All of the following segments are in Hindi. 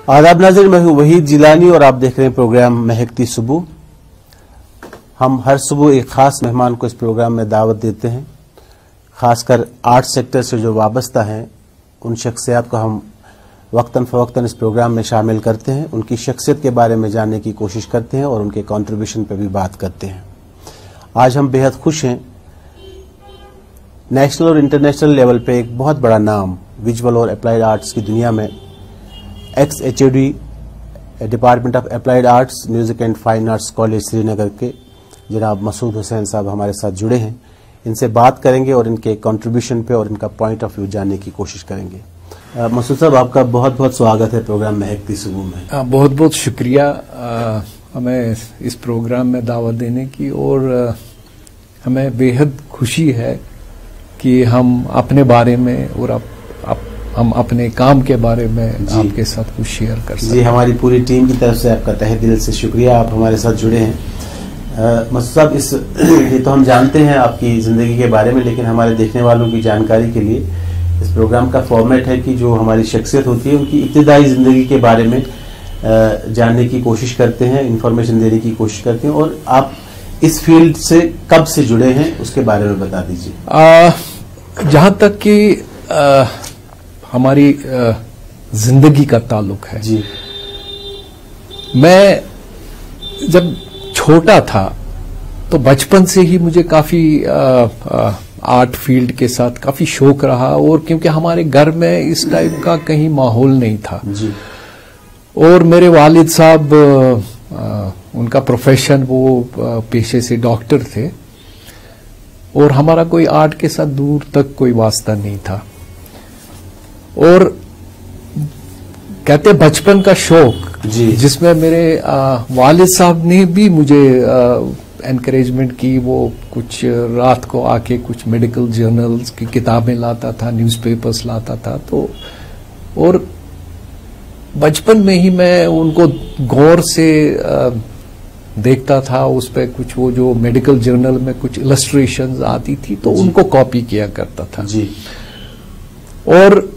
आदाब नाज़रीन, मैं हूं वहीद जिलानी और आप देख रहे हैं प्रोग्राम महकती सुबह। हम हर सुबह एक खास मेहमान को इस प्रोग्राम में दावत देते हैं। खासकर आर्ट सेक्टर से जो वाबस्ता हैं उन शख्सियात को हम वक्तन फ़वक्तन इस प्रोग्राम में शामिल करते हैं, उनकी शख्सियत के बारे में जानने की कोशिश करते हैं और उनके कंट्रीब्यूशन पर भी बात करते हैं। आज हम बेहद खुश हैं, नेशनल और इंटरनेशनल लेवल पे एक बहुत बड़ा नाम विजुअल और अप्लाइड आर्ट्स की दुनिया में XHAD department of applied arts music and fine arts college Srinagar के जनाब मसूद हुसैन साहब हमारे साथ जुड़े हैं। इनसे बात करेंगे और इनके कंट्रीब्यूशन पे और इनका पॉइंट ऑफ व्यू जानने की कोशिश करेंगे। मसूद साहब, आपका बहुत बहुत स्वागत है प्रोग्राम महकती सुबह में। बहुत बहुत शुक्रिया हमें इस प्रोग्राम में दावत देने की, और हमें बेहद खुशी है कि हम अपने बारे में और हम अपने काम के बारे में आपके साथ कुछ शेयर कर सकते हैं। जी, हमारी पूरी टीम की तरफ से आपका तहे दिल से शुक्रिया, आप हमारे साथ जुड़े हैं। मसूद साहब, ये तो हम जानते हैं आपकी ज़िंदगी के बारे में, लेकिन हमारे देखने वालों की जानकारी के लिए इस प्रोग्राम का फॉर्मेट है कि जो हमारी शख्सियत होती है उनकी इब्तिदाई ज़िंदगी के बारे में जानने की कोशिश करते हैं, इंफॉर्मेशन देने की कोशिश करते हैं। और आप इस फील्ड से कब से जुड़े हैं उसके बारे में बता दीजिए। जहाँ तक कि हमारी जिंदगी का ताल्लुक है जी, मैं जब छोटा था तो बचपन से ही मुझे काफी आर्ट फील्ड के साथ काफी शौक रहा, और क्योंकि हमारे घर में इस टाइप का कहीं माहौल नहीं था जी। और मेरे वालिद साहब उनका प्रोफेशन वो पेशे से डॉक्टर थे, और हमारा कोई आर्ट के साथ दूर तक कोई वास्ता नहीं था। और कहते बचपन का शौक जिसमें मेरे वालिद साहब ने भी मुझे एनकरेजमेंट की। वो कुछ रात को आके कुछ मेडिकल जर्नल्स की किताबें लाता था, न्यूज़पेपर्स लाता था। तो और बचपन में ही मैं उनको गौर से देखता था, उस पर कुछ वो जो मेडिकल जर्नल में कुछ इलस्ट्रेशंस आती थी तो उनको कॉपी किया करता था जी। और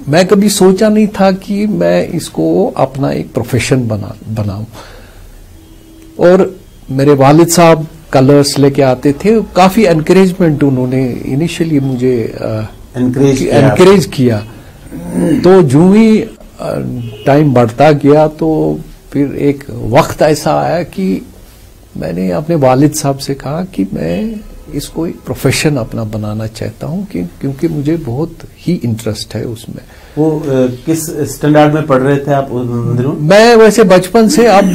मैं कभी सोचा नहीं था कि मैं इसको अपना एक प्रोफेशन बनाऊं। और मेरे वालिद साहब कलर्स लेके आते थे, काफी एनकरेजमेंट उन्होंने इनिशियली मुझे एनकरेज किया। तो जो ही टाइम बढ़ता गया तो फिर एक वक्त ऐसा आया कि मैंने अपने वालिद साहब से कहा कि मैं इसको एक प्रोफेशन अपना बनाना चाहता हूं, क्योंकि मुझे बहुत ही इंटरेस्ट है उसमें। वो किस स्टैंडर्ड में पढ़ रहे थे आप उन दिनों? मैं वैसे बचपन से, अब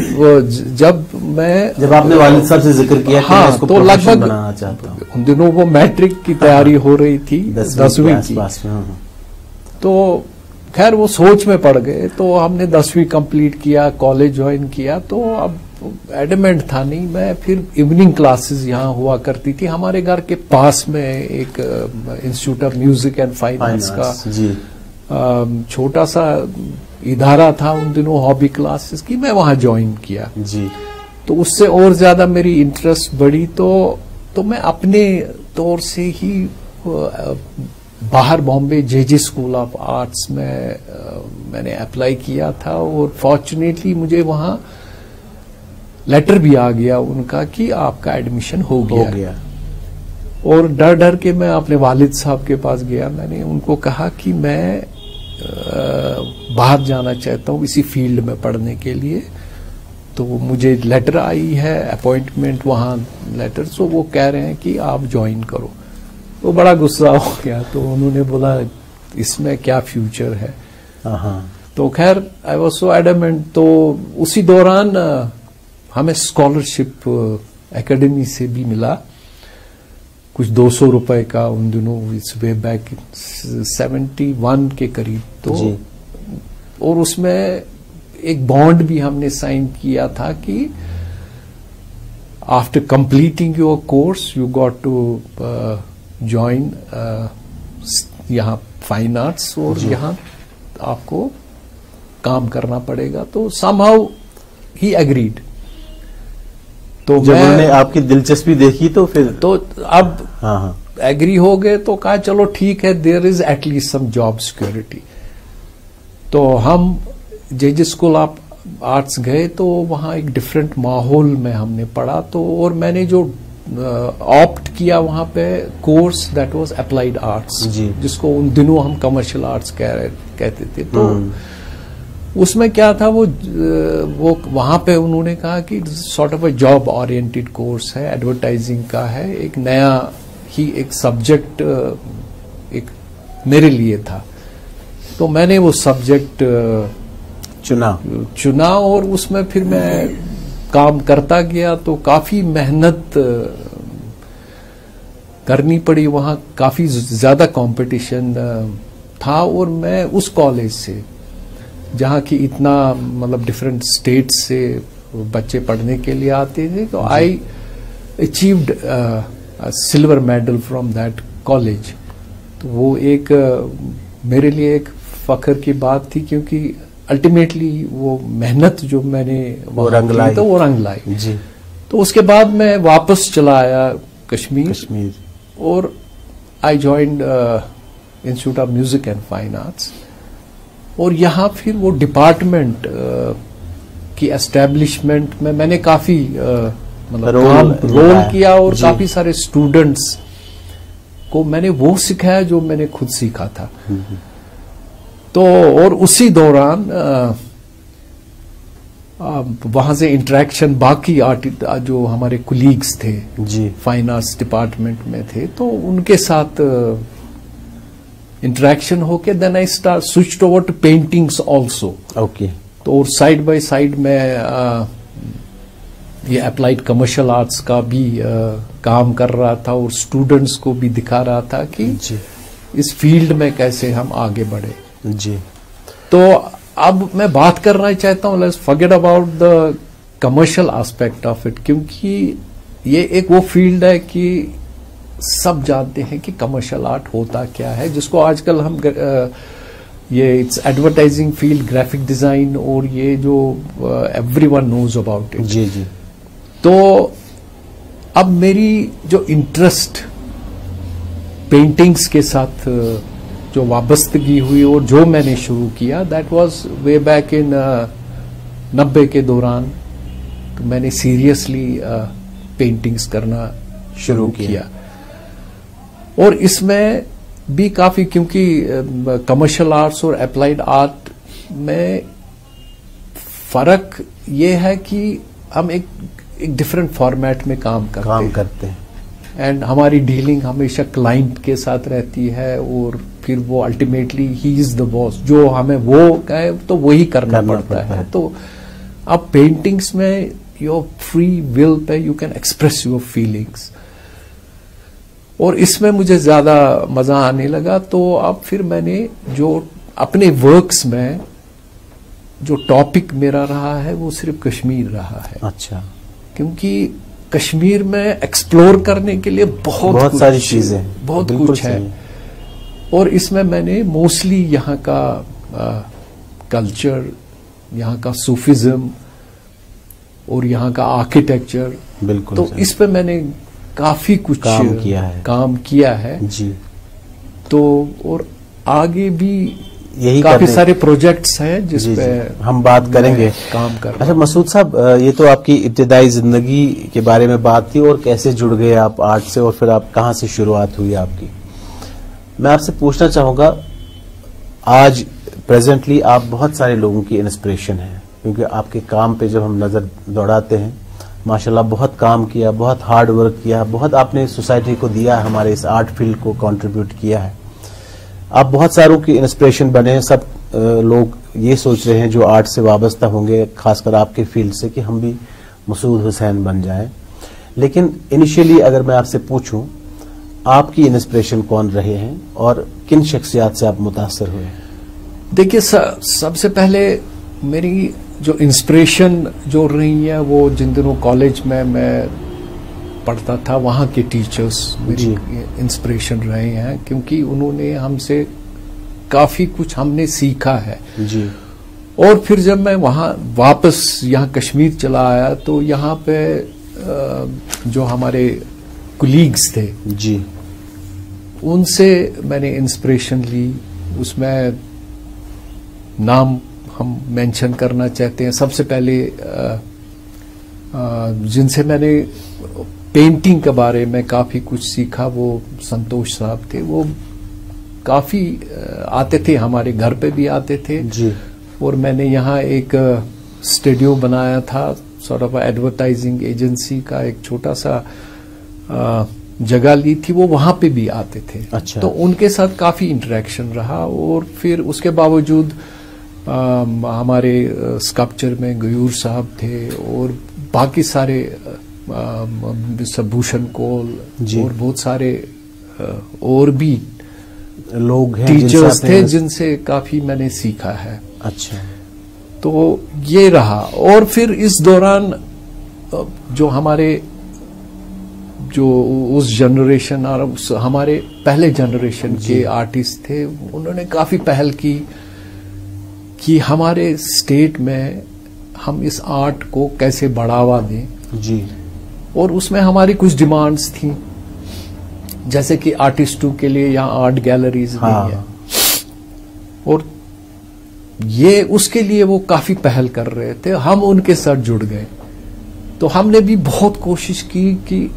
जब आपने वालिद साहब से जिक्र किया कि मैं इसको तो लगभग बनाना चाहता हूं, उन दिनों वो मैट्रिक की तैयारी हो रही थी, 10वीं की। तो खैर वो सोच में पड़ गए, तो हमने 10वीं कंप्लीट किया, कॉलेज ज्वाइन किया। तो अब एडमेंट था नहीं मैं। फिर इवनिंग क्लासेस यहाँ हुआ करती थी हमारे घर के पास में, एक institute of music and fine arts का छोटा सा इदारा था उन दिनों, हॉबी क्लासेस की। मैं वहां ज्वाइन किया जी। तो उससे और ज्यादा मेरी इंटरेस्ट बढ़ी। तो मैं अपने तौर से ही बाहर Bombay JJ school of arts में मैंने अप्लाई किया था, और फॉर्चुनेटली मुझे वहां लेटर भी आ गया उनका कि आपका एडमिशन हो गया। और डर डर के मैं अपने वालिद साहब के पास गया। मैंने उनको कहा कि मैं बाहर जाना चाहता हूँ इसी फील्ड में पढ़ने के लिए। तो मुझे लेटर आई है, अपॉइंटमेंट वहाँ लेटर, सो वो कह रहे हैं कि आप ज्वाइन करो। तो बड़ा गुस्सा हो गया। तो उन्होंने बोला इसमें क्या फ्यूचर है। तो खैर आई वॉज सो एडमेंट। तो उसी दौरान हमें स्कॉलरशिप एकेडमी से भी मिला, कुछ 200 रुपए का उन दिनों, इट्स वे बैक 71 के करीब। तो और उसमें एक बॉन्ड भी हमने साइन किया था कि after completing your course you got to join यहाँ फाइन आर्ट्स, और यहाँ आपको काम करना पड़ेगा। तो समहाउ ही एग्रीड। तो जब उन्होंने आपकी दिलचस्पी देखी तो फिर तो अब एग्री हो गए। तो कहा चलो ठीक है, there is at least some job security. तो हम जे स्कूल ऑफ आर्ट्स गए तो वहाँ एक डिफरेंट माहौल में हमने पढ़ा, तो और मैंने जो ऑप्ट किया वहाँ पे course that was applied arts, जिसको उन दिनों हम कमर्शियल आर्ट्स कहते थे। तो उसमें क्या था, वो वहाँ पे उन्होंने कहा कि sort of a job oriented course है, एडवर्टाइजिंग का है, एक नया ही एक सब्जेक्ट एक मेरे लिए था। तो मैंने वो सब्जेक्ट चुना और उसमें फिर मैं काम करता गया। तो काफी मेहनत करनी पड़ी, वहाँ काफी ज्यादा कंपटीशन था। और मैं उस कॉलेज से, जहाँ की इतना मतलब डिफरेंट स्टेट्स से बच्चे पढ़ने के लिए आते थे, तो I achieved silver medal from that college. तो वो एक मेरे लिए एक फख्र की बात थी, क्योंकि अल्टीमेटली वो मेहनत जो मैंने वो रंग लाई जी। तो उसके बाद मैं वापस चला आया कश्मीर और I joined institute of music and fine arts. और यहाँ फिर वो डिपार्टमेंट की एस्टेब्लिशमेंट में मैंने काफी मतलब रोल किया और काफी सारे स्टूडेंट्स को मैंने वो सिखाया जो मैंने खुद सीखा था। तो और उसी दौरान वहां से इंटरेक्शन बाकी जो हमारे कुलीग्स थे जी, फाइन आर्ट्स डिपार्टमेंट में थे, तो उनके साथ इंटरेक्शन होके then I switched over to paintings also. Okay. तो और साइड बाय साइड में ये अप्लाइड कमर्शियल आर्ट्स का भी काम कर रहा था और स्टूडेंट्स को भी दिखा रहा था कि जी, इस फील्ड में कैसे हम आगे बढ़े जी। तो अब मैं बात करना चाहता हूँ, let's forget about the commercial aspect of it, क्योंकि ये एक वो फील्ड है कि सब जानते हैं कि कमर्शियल आर्ट होता क्या है, जिसको आजकल हम ये it's advertising field, graphic design, और ये जो एवरीवन नोज अबाउट इट। जी जी। तो अब मेरी जो इंटरेस्ट पेंटिंग्स के साथ जो वाबस्तगी हुई और जो मैंने शुरू किया, that was way back in 90 के दौरान। तो मैंने सीरियसली पेंटिंग्स करना शुरू किया और इसमें भी काफी, क्योंकि कमर्शियल आर्ट्स और अप्लाइड आर्ट में फर्क ये है कि हम एक डिफरेंट फॉर्मेट में काम करते हैं एंड हमारी डीलिंग हमेशा क्लाइंट के साथ रहती है और फिर वो ultimately he is the boss, जो हमें वो कहे तो वही करना पड़ता है। तो अब पेंटिंग्स में your free will pay you can express your feelings, और इसमें मुझे ज्यादा मजा आने लगा। तो अब फिर मैंने जो अपने वर्क्स में जो टॉपिक मेरा रहा है वो सिर्फ कश्मीर रहा है। अच्छा। क्योंकि कश्मीर में एक्सप्लोर करने के लिए बहुत सारी चीजें, बहुत कुछ है, और इसमें मैंने मोस्टली यहाँ का कल्चर, यहाँ का सूफिज्म और यहाँ का आर्किटेक्चर, बिल्कुल, तो इस पे मैंने काफी कुछ काम किया है जी। तो और आगे भी यही काफी सारे प्रोजेक्ट्स हैं जिस पे हम बात करेंगे, काम कर। अच्छा मसूद साहब, ये तो आपकी इब्तिदाई जिंदगी के बारे में बात थी और कैसे जुड़ गए आप आर्ट से और फिर आप कहाँ से शुरुआत हुई आपकी। मैं आपसे पूछना चाहूंगा, आज प्रेजेंटली आप बहुत सारे लोगों की इंस्पिरेशन हैं, क्योंकि आपके काम पे जब हम नजर दौड़ाते हैं, माशाल्लाह बहुत काम किया, बहुत हार्ड वर्क किया, बहुत आपने सोसाइटी को दिया, हमारे इस आर्ट फील्ड को कंट्रीब्यूट किया है। आप बहुत सारों की इंस्पिरेशन बने। सब लोग ये सोच रहे हैं जो आर्ट से वाबस्ता होंगे, खासकर आपके फील्ड से, कि हम भी मसूद हुसैन बन जाएं। लेकिन इनिशियली अगर मैं आपसे पूछूं, आपकी इंस्पिरेशन कौन रहे हैं और किन शख्सियात से आप मुतासर हुए? देखिए, सबसे पहले मेरी जो इंस्पिरेशन जो रही है वो जिन दिनों कॉलेज में मैं पढ़ता था, वहाँ के टीचर्स मेरी इंस्पिरेशन रहे हैं, क्योंकि उन्होंने हमसे काफी कुछ हमने सीखा है जी। और फिर जब मैं वहाँ वापस यहाँ कश्मीर चला आया तो यहाँ पे जो हमारे कुलीग्स थे जी, उनसे मैंने इंस्पिरेशन ली। उसमें नाम हम मेंशन करना चाहते हैं। सबसे पहले जिनसे मैंने पेंटिंग के बारे में काफी कुछ सीखा वो संतोष साहब थे। वो काफी आते थे, हमारे घर पे भी आते थे जी। और मैंने यहाँ एक स्टूडियो बनाया था, सॉर्ट ऑफ एडवर्टाइजिंग एजेंसी का एक छोटा सा जगह ली थी, वो वहां पे भी आते थे। अच्छा। तो उनके साथ काफी इंटरेक्शन रहा। और फिर उसके बावजूद हमारे स्कल्पचर में गयूर साहब थे और बाकी सारे भूषण कोल और बहुत सारे और भी लोग हैं, टीचर्स थे जिनसे काफी मैंने सीखा है। अच्छा। तो ये रहा। और फिर इस दौरान जो हमारे जो उस जनरेशन और उस हमारे पहले जनरेशन के आर्टिस्ट थे, उन्होंने काफी पहल की कि हमारे स्टेट में हम इस आर्ट को कैसे बढ़ावा दें जी। और उसमें हमारी कुछ डिमांड्स थी, जैसे कि आर्टिस्टों के लिए यहाँ आर्ट गैलरीज नहीं है। और ये उसके लिए वो काफी पहल कर रहे थे, हम उनके साथ जुड़ गए। तो हमने भी बहुत कोशिश की कि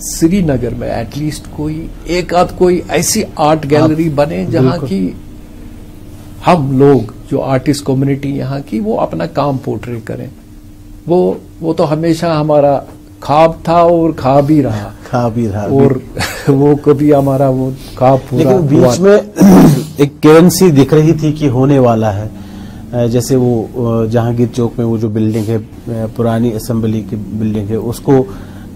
श्रीनगर में एटलीस्ट कोई एक आध कोई ऐसी आर्ट गैलरी बने जहां की हम लोग जो आर्टिस्ट कम्युनिटी यहाँ की वो अपना काम पोर्ट्रे करें। वो तो हमेशा हमारा ख्वाब था और खा भी रहा और वो कभी हमारा वो ख्वाब पूरा। लेकिन बीच में एक करेंसी दिख रही थी कि होने वाला है, जैसे वो जहांगीर चौक में वो जो बिल्डिंग है, पुरानी असेंबली की बिल्डिंग है, उसको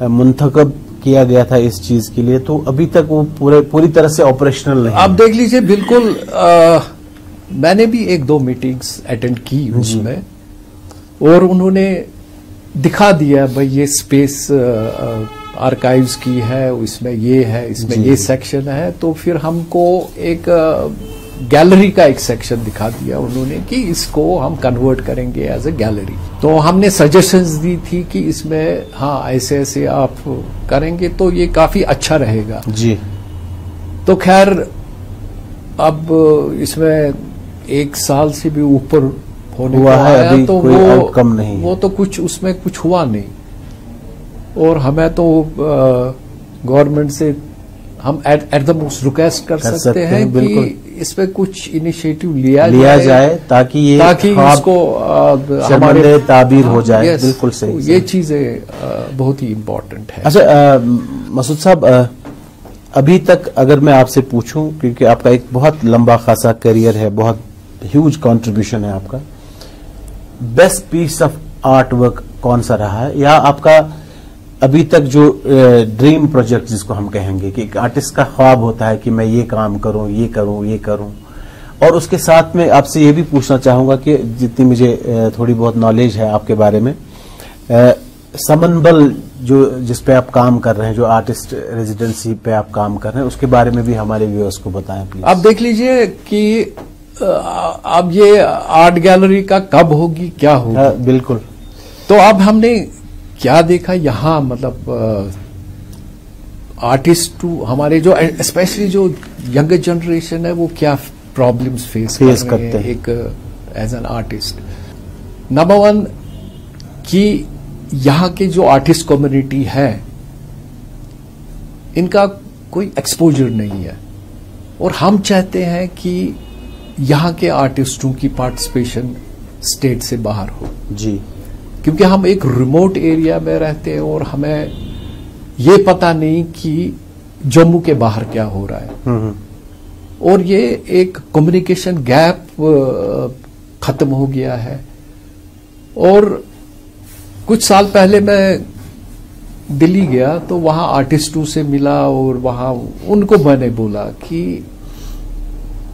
मुंतखब किया गया था इस चीज के लिए। तो अभी तक वो पूरी तरह से ऑपरेशनल नहीं। आप देख लीजिए, बिल्कुल मैंने भी 1-2 मीटिंग्स अटेंड की उसमें, और उन्होंने दिखा दिया भाई ये स्पेस आर्काइव्स की है, इसमें ये है, इसमें ये सेक्शन है। तो फिर हमको एक गैलरी का एक सेक्शन दिखा दिया उन्होंने कि इसको हम कन्वर्ट करेंगे एज ए गैलरी। तो हमने सजेशंस दी थी कि इसमें हाँ ऐसे ऐसे आप करेंगे तो ये काफी अच्छा रहेगा जी। तो खैर अब इसमें 1 साल से भी ऊपर होने हुआ है, अभी तो कोई आउटकम नहीं, वो तो कुछ उसमें कुछ हुआ नहीं। और हमें तो गवर्नमेंट से हम एट द मोस्ट रिक्वेस्ट कर सकते हैं कि इसमें कुछ इनिशिएटिव लिया जाए ताकि इसको हमारे ताबीर हो जाए। बिल्कुल सही। ये चीजें बहुत ही इम्पोर्टेंट है। अच्छा मसूद साहब, अभी तक अगर मैं आपसे पूछूं, क्योंकि आपका एक बहुत लंबा खासा करियर है, बहुत ह्यूज कंट्रीब्यूशन है आपका, best piece of art work कौन सा रहा है, या आपका अभी तक जो ड्रीम प्रोजेक्ट जिसको हम कहेंगे कि एक आर्टिस्ट का ख्वाब होता है कि मैं ये काम करूं, ये करूं, ये करूं। और उसके साथ में आपसे ये भी पूछना चाहूंगा कि जितनी मुझे थोड़ी बहुत नॉलेज है आपके बारे में, समनबल जो जिस पे आप काम कर रहे हैं, जो आर्टिस्ट रेजिडेंसी पे आप काम कर रहे हैं, उसके बारे में भी हमारे व्यूअर्स को बताएं प्लीज। आप देख लीजिए कि अब ये आर्ट गैलरी का कब होगी, क्या होगी। बिल्कुल। तो अब हमने क्या देखा यहाँ, मतलब आर्टिस्ट हमारे जो स्पेशली जो यंगर जनरेशन है वो क्या प्रॉब्लम्स फेस करते हैं एक एज एन आर्टिस्ट। नंबर 1 कि यहाँ के जो आर्टिस्ट कम्युनिटी है इनका कोई एक्सपोजर नहीं है, और हम चाहते हैं कि यहाँ के आर्टिस्टों की पार्टिसिपेशन स्टेट से बाहर हो जी, क्योंकि हम एक रिमोट एरिया में रहते हैं और हमें ये पता नहीं कि जम्मू के बाहर क्या हो रहा है। और ये एक कम्युनिकेशन गैप खत्म हो गया है। और कुछ साल पहले मैं दिल्ली गया तो वहां आर्टिस्टों से मिला, और वहां उनको मैंने बोला कि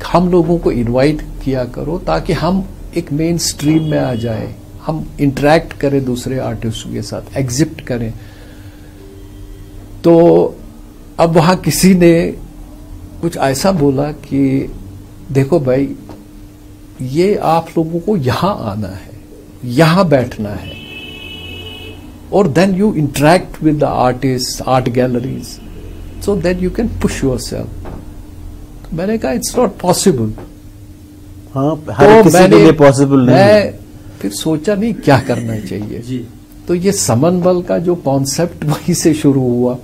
हम लोगों को इनवाइट किया करो ताकि हम एक मेन स्ट्रीम में आ जाए, हम इंटरेक्ट करें दूसरे आर्टिस्टों के साथ, एग्जिबिट करें। तो अब वहां किसी ने कुछ ऐसा बोला कि देखो भाई, ये आप लोगों को यहां आना है, यहां बैठना है, और then you interact with the artist, art galleries, so then you can push yourself. मैंने कहा इट्स नॉट पॉसिबल। हाँ, हर किसी के लिए पॉसिबल नहीं। मैं फिर सोचा नहीं क्या करना चाहिए जी। तो ये समनबल का जो कॉन्सेप्ट वहीं से शुरू हुआ।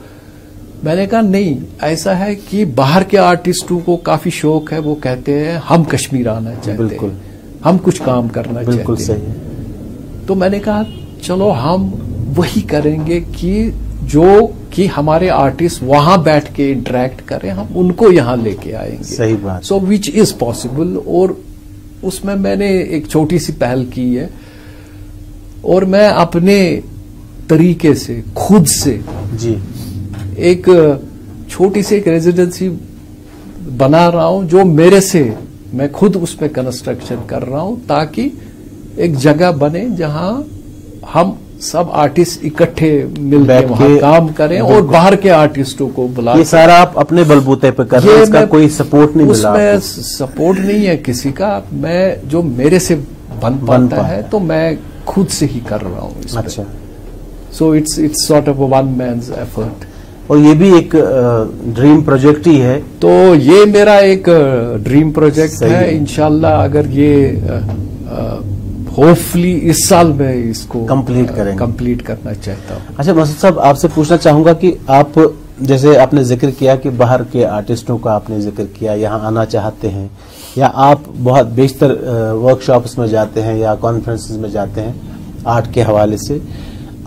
मैंने कहा नहीं, ऐसा है कि बाहर के आर्टिस्टों को काफी शौक है, वो कहते हैं हम कश्मीर आना चाहते बिल्कुल। हैं, हम कुछ काम करना चाहते हैं। बिल्कुल सही है। तो मैंने कहा चलो हम वही करेंगे कि जो कि हमारे आर्टिस्ट वहां बैठ के इंटरेक्ट करें, हम उनको यहां लेके आएंगे। सही बात। सो विच इज पॉसिबल। और उसमें मैंने एक छोटी सी पहल की है और मैं अपने तरीके से खुद से जी एक छोटी सी एक रेजिडेंसी बना रहा हूं जो मेरे से, मैं खुद उस पर कंस्ट्रक्शन कर रहा हूं ताकि एक जगह बने जहां हम सब आर्टिस्ट इकट्ठे मिलकर वहां काम करें और बाहर के आर्टिस्टों को बुला। ये सारा आप अपने बलबूते पे कर रहे हैं, इसका कोई सपोर्ट नहीं मिला? उसमें सपोर्ट नहीं है किसी का, मैं जो मेरे से बन पाता है तो मैं खुद से ही कर रहा हूँ इसमें। अच्छा। So it's sort of one man's effort. और ये भी एक ड्रीम प्रोजेक्ट ही है। तो ये मेरा एक ड्रीम प्रोजेक्ट है। इंशाल्लाह अगर ये होपफुली इस साल में इसको कंप्लीट करना चाहता हूँ। अच्छा मसूद साहब, आपसे पूछना चाहूंगा कि आप, जैसे आपने जिक्र किया कि बाहर के आर्टिस्टों का आपने जिक्र किया, यहाँ आना चाहते हैं, या आप बहुत बेशतर वर्कशॉप्स में जाते हैं या कॉन्फ्रेंसेस में जाते हैं आर्ट के हवाले से,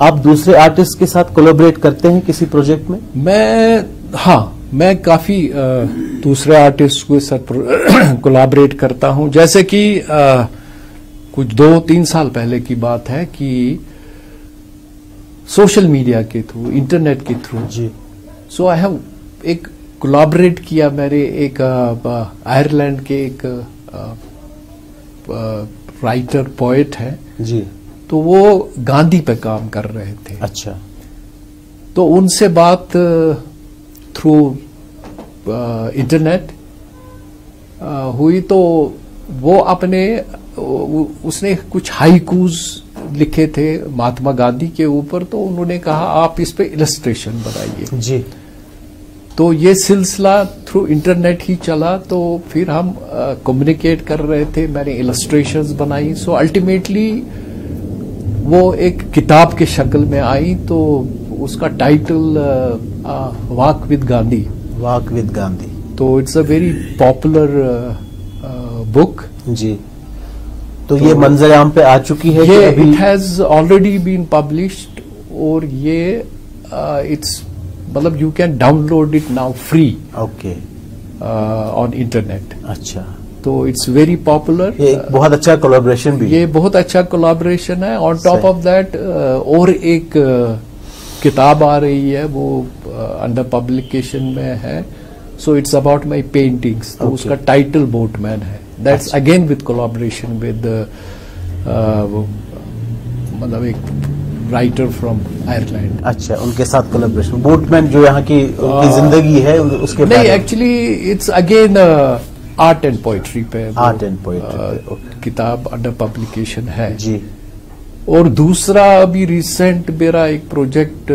आप दूसरे आर्टिस्ट के साथ कोलैबोरेट करते हैं किसी प्रोजेक्ट में? मैं काफी दूसरे आर्टिस्ट के साथ कोलैबोरेट करता हूं। जैसे कि कुछ 2-3 साल पहले की बात है कि सोशल मीडिया के थ्रू, इंटरनेट के थ्रू, जी, सो आई हैव एक कोलैबोरेट किया। मेरे एक आयरलैंड के एक राइटर पोएट है जी, तो वो गांधी पे काम कर रहे थे। अच्छा। तो उनसे बात थ्रू इंटरनेट हुई तो वो उसने कुछ हाइकूज लिखे थे महात्मा गांधी के ऊपर, तो उन्होंने कहा आप इस पे इलस्ट्रेशन बनाइए। जी। तो ये सिलसिला थ्रू इंटरनेट ही चला। तो फिर हम कम्युनिकेट कर रहे थे, मैंने इलस्ट्रेशंस बनाई। सो अल्टीमेटली वो एक किताब के शक्ल में आई। तो उसका title walk with Gandhi. Walk with Gandhi. तो it's a very popular book. जी। तो ये मंजर आम पे आ चुकी है? ये it has already been published और ये इट्स मतलब you can download it now free. Okay. On internet. अच्छा। तो इट्स वेरी पॉपुलर। ये एक बहुत अच्छा कोलैबोरेशन भी, ये बहुत अच्छा कोलैबोरेशन है। ऑन टॉप ऑफ दैट और एक किताब आ रही है, वो अंडर पब्लिकेशन में है। So it's about my paintings. तो उसका टाइटल बोटमैन है। That's again with collaboration with मतलब एक राइटर फ्रॉम आयरलैंड। अच्छा, उनके साथ कोलैबोरेशन। बोटमैन जो यहाँ की उनकी जिंदगी है उसके नहीं, actually it's again art and poetry पे। आर्ट एंड पोइट्री किताब अंडर पब्लिकेशन है जी। और दूसरा अभी रिसेंट मेरा एक प्रोजेक्ट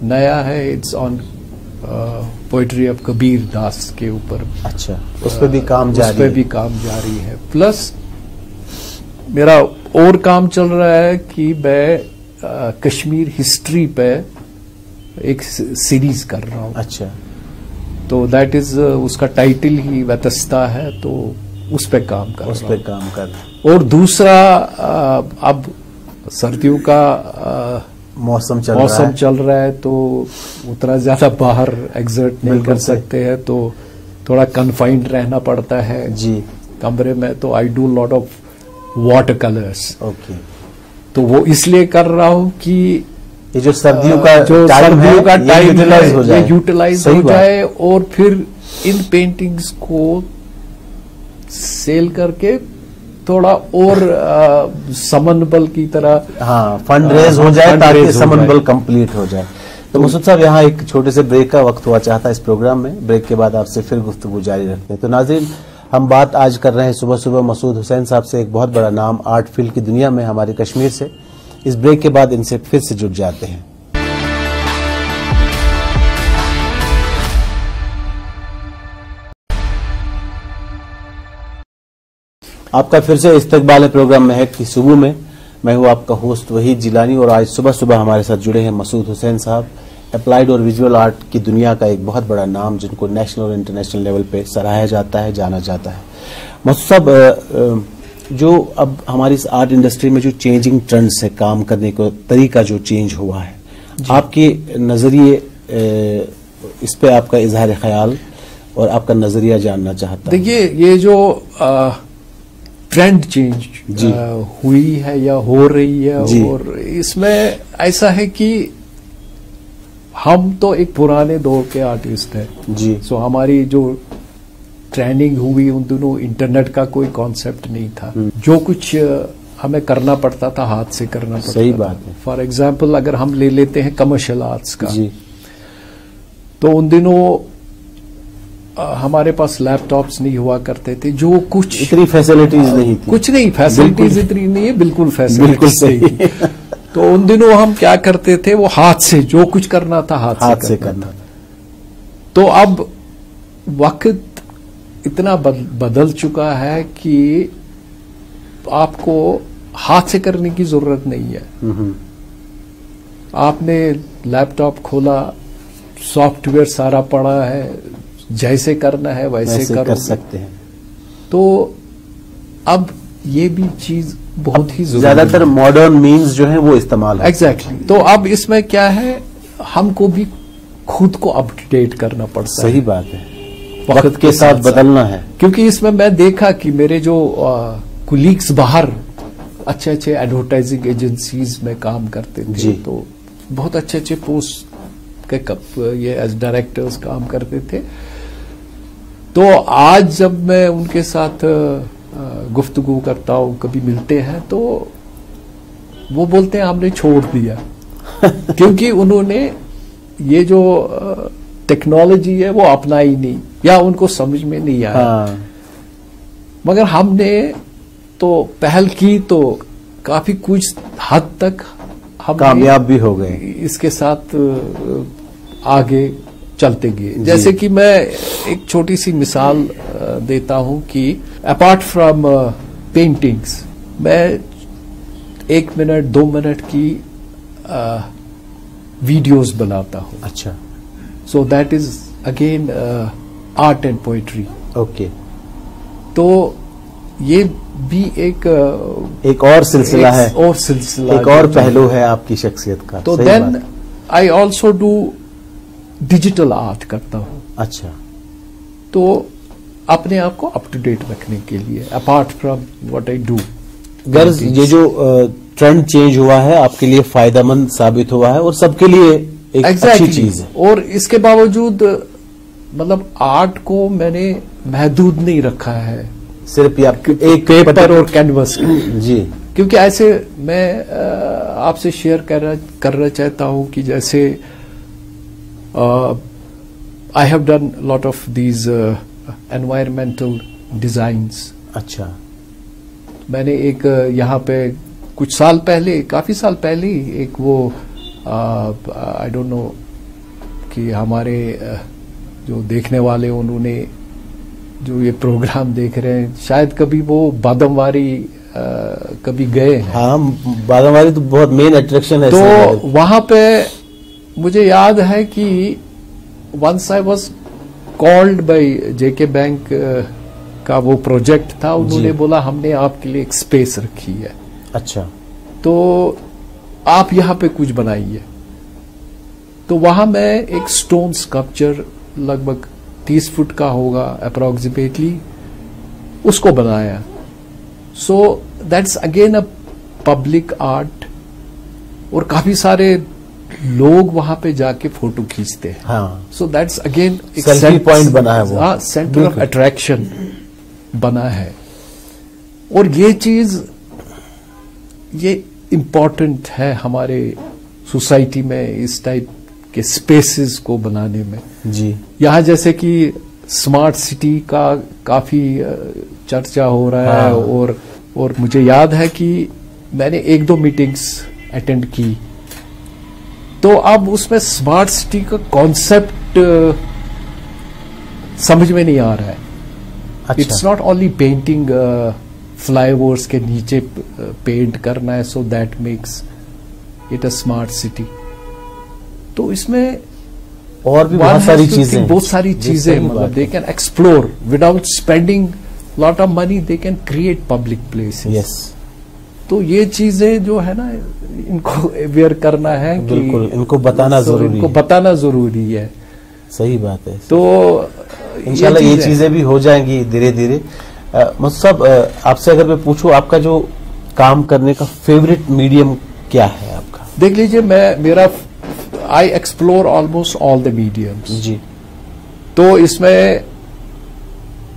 नया है। It's on poetry of Kabir Das के ऊपर। अच्छा, उस पर भी काम जारी है। प्लस मेरा और काम चल रहा है कि मैं कश्मीर हिस्ट्री पे एक सीरीज कर रहा हूँ। अच्छा। तो दैट इज उसका टाइटल ही वतस्ता है। तो उस पे काम कर और दूसरा अब सर्दियों का मौसम चल रहा है तो उतना ज्यादा बाहर एग्जर्ट नहीं कर सकते हैं। तो थोड़ा कन्फाइंड रहना पड़ता है जी कमरे में। तो I do lot of water colours. Okay. तो वो इसलिए कर रहा हूँ कि ये जो सर्दियों का टाइम यूटिलाइज हो जाए और फिर इन पेंटिंग्स को सेल करके थोड़ा और समनबल की तरह फंड रेज हो जाए ताकि समनबल कंप्लीट हो जाए। तो मसूद साहब, यहाँ एक छोटे से ब्रेक का वक्त हुआ चाहता है इस प्रोग्राम में। ब्रेक के बाद आपसे फिर गुफ्तगू जारी रखते हैं। तो नाज़रीन, हम बात आज कर रहे हैं सुबह सुबह मसूद हुसैन साहब से, एक बहुत बड़ा नाम आर्ट फील्ड की दुनिया में हमारे कश्मीर से। इस ब्रेक के बाद इनसे फिर से जुड़ जाते हैं। आपका फिर से इस्तकबाल है प्रोग्राम महक की सुबह में। मैं हूं आपका होस्ट वहीद जिलानी और आज सुबह सुबह हमारे साथ जुड़े हैं मसूद हुसैन साहब, अप्लाइड और विजुअल आर्ट की दुनिया का एक बहुत बड़ा नाम, जिनको नेशनल और इंटरनेशनल लेवल पे सराहा जाता है, जाना जाता है। मसूद साहब, जो अब हमारी इस आर्ट इंडस्ट्री में जो चेंजिंग ट्रेंड्स है, काम करने का तरीका जो चेंज हुआ है, आपके नजरिए इस पे आपका इजहार ख्याल और आपका नजरिया जानना चाहता हूं। देखिए, ये जो ट्रेंड चेंज हुई है या हो रही है, और इसमें ऐसा है कि हम तो एक पुराने दौर के आर्टिस्ट हैं जी। सो हमारी जो ट्रेनिंग हुई उन दिनों इंटरनेट का कोई कॉन्सेप्ट नहीं था। जो कुछ हमें करना पड़ता था हाथ से करना पड़ता। सही बात है। फॉर एग्जाम्पल अगर हम ले लेते हैं कमर्शियल आर्ट्स का जी। तो उन दिनों हमारे पास लैपटॉप्स नहीं हुआ करते थे, जो कुछ इतनी फैसिलिटीज नहीं थी, कुछ नहीं, फैसिलिटीज इतनी नहीं है, बिल्कुल फैसिलिटीज नहीं। तो उन दिनों हम क्या करते थे, वो हाथ से जो कुछ करना था हाथ से करना। तो अब वक्त इतना बदल चुका है कि आपको हाथ से करने की जरूरत नहीं है। आपने लैपटॉप खोला, सॉफ्टवेयर सारा पड़ा है, जैसे करना है वैसे कर सकते हैं। तो अब ये भी चीज बहुत ही ज्यादातर मॉडर्न मीन्स जो है वो इस्तेमाल है। एग्जैक्टली। तो अब इसमें क्या है, हमको भी खुद को अपडेट करना पड़ता है। सही बात है, वक्त के साथ बदलना है। क्योंकि इसमें मैं देखा कि मेरे जो कुलीग्स बाहर अच्छे अच्छे एडवर्टाइजिंग एजेंसीज में काम करते थे, तो बहुत अच्छे अच्छे पोस्ट के ये एज डायरेक्टर्स काम करते थे। तो आज जब मैं उनके साथ गुफ्तगू करता हूँ, कभी मिलते हैं, तो वो बोलते हैं हमने छोड़ दिया क्योंकि उन्होंने ये जो टेक्नोलॉजी है वो अपनाई नहीं या उनको समझ में नहीं आया। मगर हमने तो पहल की, तो काफी कुछ हद तक हम कामयाब भी हो गए, इसके साथ आगे चलते गए। जैसे कि मैं एक छोटी सी मिसाल देता हूं कि अपार्ट फ्रॉम पेंटिंग्स, मैं 1 मिनट 2 मिनट की वीडियोस बनाता हूं। अच्छा। So that is again art and poetry. Okay. तो ये भी एक और सिलसिला है, और सिलसिला, एक और पहलू है आपकी शख्सियत का। तो then I also do digital art करता हूं। अच्छा। तो अपने आप को अप टू डेट रखने के लिए, apart from what I do. गर्ज ये जो ट्रेंड चेंज हुआ है आपके लिए फायदेमंद साबित हुआ है और सबके लिए एक अच्छी चीज है। और इसके बावजूद मतलब आर्ट को मैंने महदूद नहीं रखा है सिर्फ एक पेपर और कैनवस जी। क्योंकि ऐसे मैं आपसे शेयर करना चाहता हूं कि जैसे I have done lot of these environmental designs. अच्छा। मैंने एक यहाँ पे कुछ साल पहले, काफी साल पहले एक वो आई डोंट नो कि हमारे जो देखने वाले, उन्होंने जो ये प्रोग्राम देख रहे हैं, शायद कभी वो बादमवारी कभी गए हैं। हाँ, बादमवारी तो बहुत मेन अट्रैक्शन है। तो वहां पे मुझे याद है कि once I was called by JK Bank का वो प्रोजेक्ट था, उन्होंने बोला हमने आपके लिए एक स्पेस रखी है। अच्छा। तो आप यहाँ पे कुछ बनाइए। तो वहां मैं एक स्टोन स्कल्पचर लगभग 30 फुट का होगा अप्रोक्सीमेटली, उसको बनाया। So that's again a public art, और काफी सारे लोग वहां पे जाके फोटो खींचते हैं। हाँ। सो दैट्स अगेन एक सेल्फी पॉइंट बना है वो। हाँ, सेंटर ऑफ अट्रैक्शन बना है। और ये चीज ये इम्पोर्टेंट है हमारे सोसाइटी में, इस टाइप के स्पेसेस को बनाने में। जी। यहाँ जैसे कि स्मार्ट सिटी का काफी चर्चा हो रहा है, और मुझे याद है कि मैंने 1-2 मीटिंग्स अटेंड की, तो अब उसमें स्मार्ट सिटी का कॉन्सेप्ट समझ में नहीं आ रहा है। अच्छा। It's not only painting flyovers के नीचे पेंट करना है, so that makes it a smart city. तो इसमें और भी बहुत सारी चीजें, मतलब they can explore without spending lot of money, they can create public places. Yes, तो ये चीजें जो है ना, इनको अवेयर करना है, बिल्कुल इनको बताना जरूरी, इनको बताना जरूरी है। सही बात है। तो इंशाल्लाह ये चीजें भी हो जाएंगी धीरे धीरे। मुस्तफा, आपसे अगर मैं पूछूं, आपका जो काम करने का फेवरेट मीडियम क्या है आपका? देख लीजिए, मेरा I explore almost all the mediums जी। तो इसमें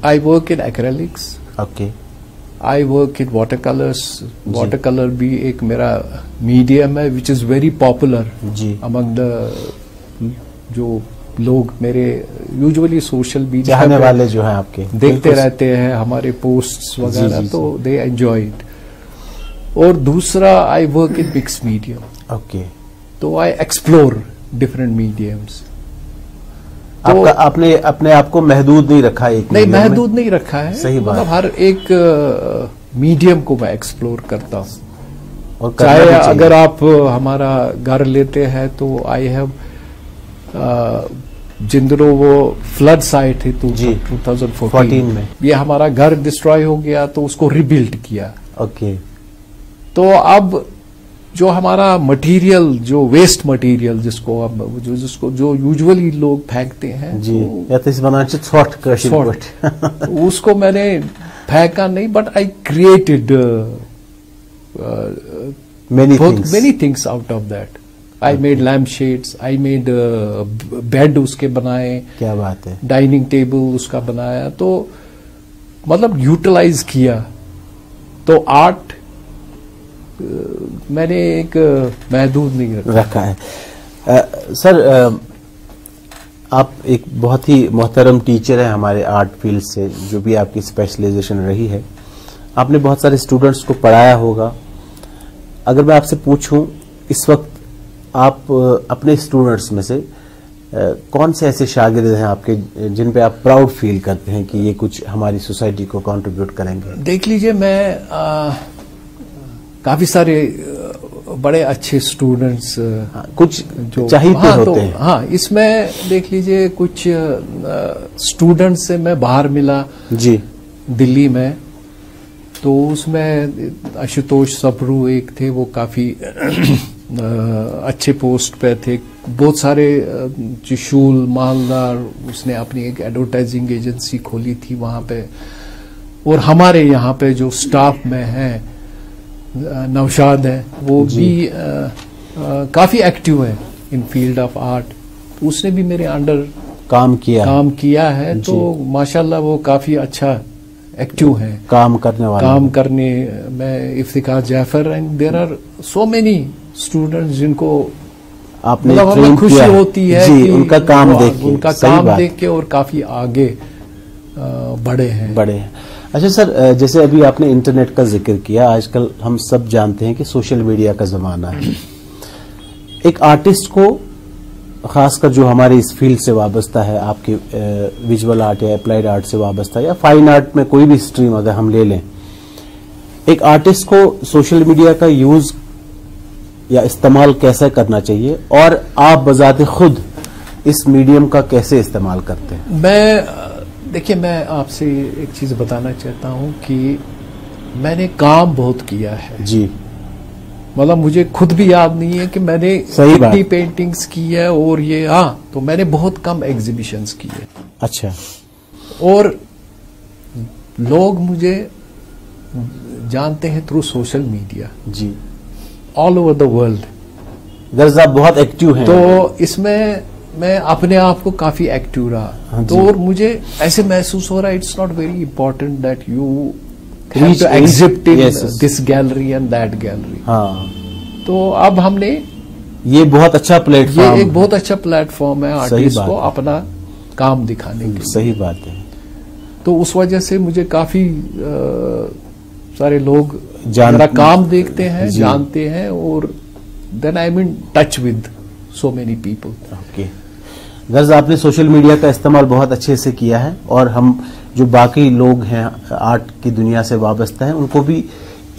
I work in acrylics, okay, I work in water colours. Water colour भी एक मेरा मीडियम है विच इज वेरी पॉपुलर जी अमंग द जो लोग मेरे यूजुअली सोशल मीडिया चाहने वाले जो हैं आपके, देखते रहते हैं हमारे पोस्ट्स वगैरह, तो दे एंजॉय इट। और दूसरा, आई work in mix medium. Okay, तो आई एक्सप्लोर डिफरेंट मीडियम्स। आपका आपने अपने आप को महदूद नहीं रखा एक नहीं, महदूद नहीं रखा है। सही बात, मतलब हर एक मीडियम को मैं एक्सप्लोर करता हूँ। और चाहे अगर आप हमारा घर लेते हैं तो आई हैव जिन दिनों वो फ्लड्स आए थे तो 2014 में ये हमारा घर डिस्ट्रॉय हो गया, तो उसको रिबिल्ड किया। ओके, तो अब जो हमारा मटेरियल, जो वेस्ट मटेरियल जिसको अब जो यूजुअली लोग फेंकते हैं जी, उसको मैंने फेंका नहीं, but I created many things out of that. I made lamp shades, I made bed उसके बनाए, क्या बात है, डाइनिंग टेबल उसका बनाया, तो मतलब यूटिलाइज किया। तो आर्ट मैंने एक महदूद नहीं रखा है। सर, आप एक बहुत ही मोहतरम टीचर हैं हमारे आर्ट फील्ड से, जो भी आपकी स्पेशलाइजेशन रही है, आपने बहुत सारे स्टूडेंट्स को पढ़ाया होगा। अगर मैं आपसे पूछूं, इस वक्त आप अपने स्टूडेंट्स में से कौन से ऐसे शागिर्द हैं आपके जिन पे आप प्राउड फील करते हैं कि ये कुछ हमारी सोसाइटी को कंट्रीब्यूट करेंगे? देख लीजिए, मैं काफी सारे बड़े अच्छे स्टूडेंट्स कुछ जो चाहिए होते हैं। हाँ, इसमें देख लीजिए कुछ स्टूडेंट्स से मैं बाहर मिला जी, दिल्ली में, तो उसमें आशुतोष सप्रू एक थे, वो काफी अच्छे पोस्ट पे थे। बहुत सारे चशूल मालदार, उसने अपनी एक एडवर्टाइजिंग एजेंसी खोली थी वहां पे। और हमारे यहाँ पे जो स्टाफ में है, नौशाद है, वो भी काफी एक्टिव है इन फील्ड ऑफ आर्ट। उसने भी मेरे अंडर काम किया है, तो माशाल्लाह वो काफी अच्छा एक्टिव है काम करने में। Iftikhar Jafar, and there are so many students जिनको आपने हमें खुशी होती है कि उनका काम देख के और काफी आगे बढ़े हैं। अच्छा सर, जैसे अभी आपने इंटरनेट का जिक्र किया, आजकल हम सब जानते हैं कि सोशल मीडिया का जमाना है। एक आर्टिस्ट को, खासकर जो हमारे इस फील्ड से वाबस्ता है, आपके विजुअल आर्ट या अप्लाइड आर्ट से वाबस्ता, या फाइन आर्ट में कोई भी स्ट्रीम अगर हम ले लें, एक आर्टिस्ट को सोशल मीडिया का यूज या इस्तेमाल कैसे करना चाहिए, और आप बजाते खुद इस मीडियम का कैसे इस्तेमाल करते हैं? देखिए, मैं आपसे एक चीज बताना चाहता हूं कि मैंने काम बहुत किया है जी। मतलब मुझे खुद भी याद नहीं है कि मैंने कितनी पेंटिंग्स की है, और ये तो मैंने बहुत कम एग्जीबिशंस की है। अच्छा। और लोग मुझे जानते हैं थ्रू सोशल मीडिया जी, ऑल ओवर द वर्ल्ड। गर्ज आप बहुत एक्टिव हैं, तो इसमें मैं अपने आप को काफी एक्टिव रहा। तो और मुझे ऐसे महसूस हो रहा है, it's not very important that you have to exhibit in this gallery and that gallery. हाँ, तो अब हमने ये बहुत अच्छा प्लेटफॉर्म, ये एक बहुत अच्छा प्लेटफॉर्म है आर्टिस्ट को अपना काम दिखाने के लिए। सही बात है। तो उस वजह से मुझे काफी सारे लोग मेरा काम देखते हैं, जानते हैं, और then I am in touch with so many people. Okay, गर्ज आपने सोशल मीडिया का इस्तेमाल बहुत अच्छे से किया है, और हम जो बाकी लोग हैं आर्ट की दुनिया से वाबस्ता हैं, उनको भी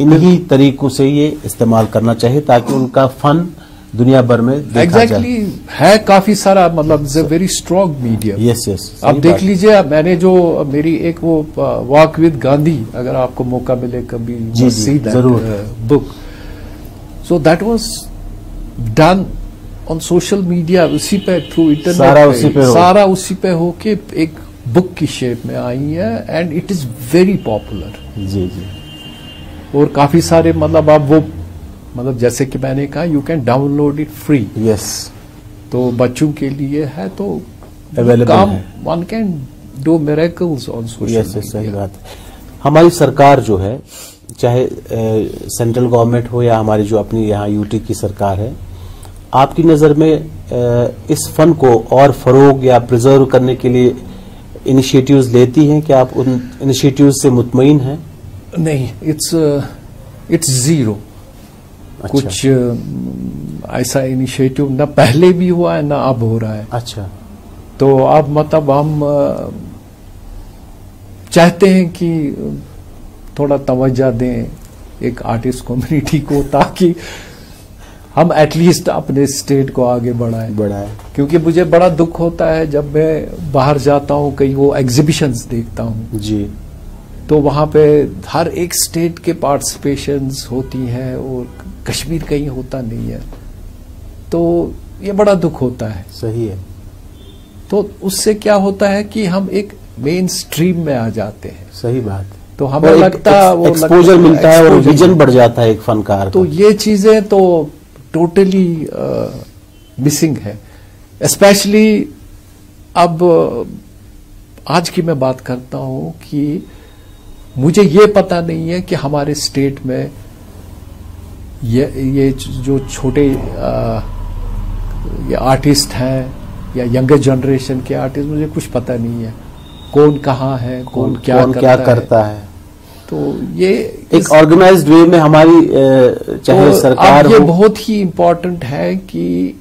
इन्हीं तरीकों से ये इस्तेमाल करना चाहिए ताकि उनका फन दुनिया भर में देखा Exactly, है काफी सारा, मतलब it's a very strong medium. Yes yes, आप देख लीजिए, मैंने जो मेरी एक वो वॉक विद गांधी, अगर आपको मौका मिले कभी, जी जरूर, book, so that was done on social media, उसी पे थ्रू इंटरनेट, सारा उसी पे होके एक बुक की शेप में आई है, and it is very popular. जी जी, और काफी सारे, मतलब आप वो, मतलब जैसे कि मैंने कहा, you can download it free. Yes, तो बच्चों के लिए है, तो अवेलेबल है, one can do miracles on social. Yes, सही बात है। हमारी सरकार जो है, चाहे सेंट्रल गवर्नमेंट हो या हमारी जो अपनी यहाँ यूटी की सरकार है, आपकी नजर में इस फन को और फरोग या प्रिजर्व करने के लिए इनिशिएटिव्स लेती हैं? क्या आप उन इनिशिएटिव्स से मुतमईन हैं? नहीं, इट्स जीरो। अच्छा। कुछ ऐसा इनिशिएटिव न पहले भी हुआ है, न अब हो रहा है। अच्छा, तो अब मतलब हम चाहते हैं कि थोड़ा तवज्जो दें एक आर्टिस्ट कम्युनिटी को, ताकि हम एटलीस्ट अपने स्टेट को आगे बढ़ाएं। क्योंकि मुझे बड़ा दुख होता है जब मैं बाहर जाता हूं, कहीं वो एग्जीबिशंस देखता हूं जी, तो वहां पे हर एक स्टेट के पार्टिसिपेशंस होती हैं और कश्मीर कहीं होता नहीं है, तो ये बड़ा दुख होता है। सही है। तो उससे क्या होता है कि हम एक मेन स्ट्रीम में आ जाते हैं। सही बात। तो हमें लगता है वो एक्सपोजर मिलता है और विजन बढ़ जाता है एक फनकार। तो ये चीजें तो टोटली मिसिंग है। स्पेशली अब आज की मैं बात करता हूं कि मुझे ये पता नहीं है कि हमारे स्टेट में ये जो छोटे ये आर्टिस्ट हैं या यंगर जनरेशन के आर्टिस्ट, मुझे कुछ पता नहीं है कौन कहाँ है, कौन क्या करता है। तो ये एक ऑर्गेनाइज्ड वे में हमारी चाहे तो सरकार ये हो, बहुत ही इम्पोर्टेंट है कि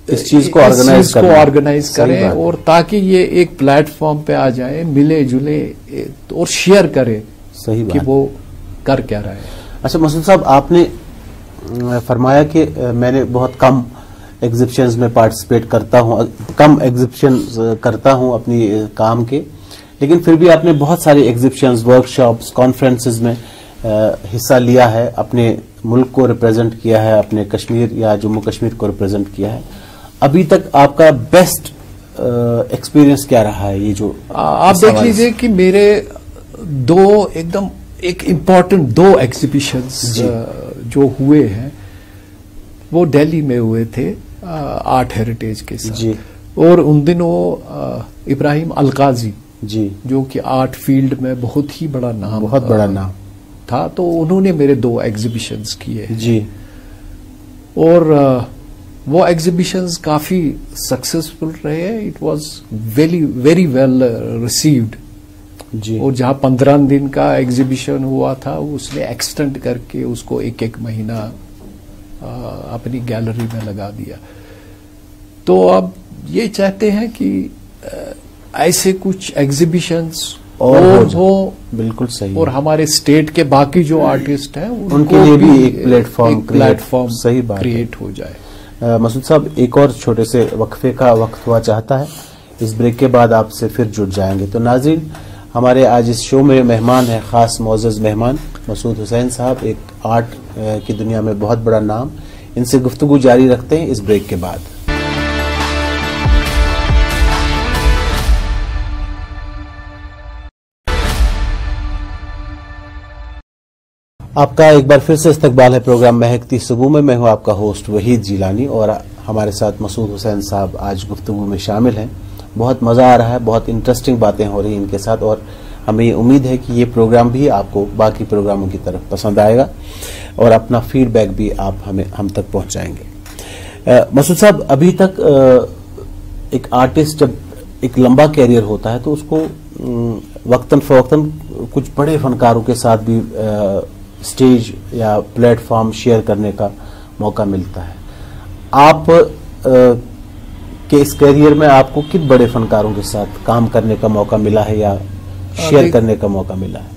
इस चीज को ऑर्गेनाइज करें और ताकि ये एक प्लेटफॉर्म पे आ जाए, मिले जुले और शेयर करें। सही बात कि वो कर क्या रहा है। अच्छा मसूद साहब, आपने फरमाया कि मैंने बहुत कम एग्जिबिशंस में पार्टिसिपेट करता हूं, कम एग्जिबिशंस करता हूं अपनी काम के, लेकिन फिर भी आपने बहुत सारे एग्जिबिशंस, वर्कशॉप्स, कॉन्फ्रेंसेस में हिस्सा लिया है, अपने मुल्क को रिप्रेजेंट किया है, अपने कश्मीर या जम्मू कश्मीर को रिप्रेजेंट किया है। अभी तक आपका बेस्ट एक्सपीरियंस क्या रहा है? ये जो आप देख लीजिए कि मेरे एकदम एक इम्पॉर्टेंट दो एग्जीबिशंस जो हुए हैं वो दिल्ली में हुए थे आर्ट हेरिटेज के साथ जी। और उन दिनों इब्राहिम अलकाजी जी, जो कि आर्ट फील्ड में बहुत ही बड़ा नाम, बहुत बड़ा नाम था, तो उन्होंने मेरे दो एग्जीबिशंस किए जी। और वो एग्जीबिशंस काफी सक्सेसफुल रहे। It was very very well received जी। और जहां 15 दिन का एग्जीबिशन हुआ था उसने एक्सटेंड करके उसको एक महीना अपनी गैलरी में लगा दिया। तो अब ये चाहते हैं कि ऐसे कुछ एग्जीबिशंस और हो। बिल्कुल सही। और हमारे स्टेट के बाकी जो आर्टिस्ट हैं उनके लिए भी एक प्लेटफॉर्म सही बात क्रिएट हो जाए। मसूद साहब, एक और छोटे से वक्फे का वक्त हुआ चाहता है, इस ब्रेक के बाद आपसे फिर जुड़ जाएंगे। तो नाज़रीन, हमारे आज इस शो में मेहमान है, खास मोअज़्ज़ज़ मेहमान मसूद हुसैन साहब, एक आर्ट की दुनिया में बहुत बड़ा नाम। इनसे गुफ्तगू जारी रखते हैं इस ब्रेक के बाद। आपका एक बार फिर से इस्तकबाल है प्रोग्राम महकती सुबह में। मैं हूं आपका होस्ट वहीद जिलानी और हमारे साथ मसूद हुसैन साहब आज गुफ्तगू में शामिल हैं। बहुत मज़ा आ रहा है, बहुत इंटरेस्टिंग बातें हो रही हैं इनके साथ और हमें ये उम्मीद है कि ये प्रोग्राम भी आपको बाकी प्रोग्रामों की तरफ पसंद आएगा और अपना फीडबैक भी आप हम तक पहुंचाएंगे। मसूद साहब, अभी तक एक आर्टिस्ट जब एक लंबा कैरियर होता है तो उसको वक्तन फवक्तन कुछ बड़े फनकारों के साथ भी स्टेज या प्लेटफॉर्म शेयर करने का मौका मिलता है। आप के इस करियर में आपको किन बड़े फनकारों के साथ काम करने का मौका मिला है या शेयर करने का मौका मिला है?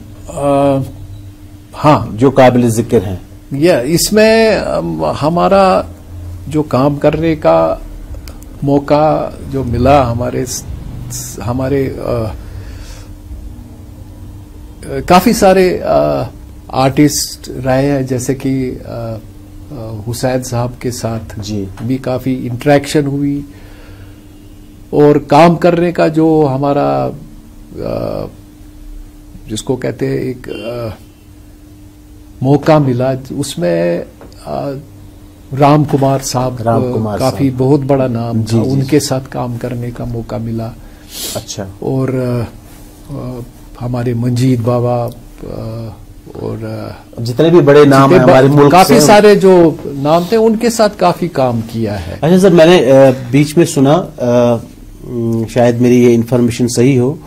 हाँ, जो काबिल जिक्र हैं। इसमें हमारा जो काम करने का मौका जो मिला, हमारे काफी सारे आर्टिस्ट रहे हैं, जैसे कि हुसैन साहब के साथ जी भी काफी इंटरेक्शन हुई, और काम करने का जो हमारा जिसको कहते हैं एक मौका मिला, उसमें राम कुमार साहब काफी बहुत बड़ा नाम था, उनके साथ काम करने का मौका मिला। अच्छा। और हमारे मंजीत बाबा और जितने भी बड़े नाम हैं हमारे मुल्क काफी सारे जो नाम थे, उनके साथ काफी काम किया है। अच्छा सर, मैंने बीच में सुना, शायद मेरी ये इन्फॉर्मेशन सही हो,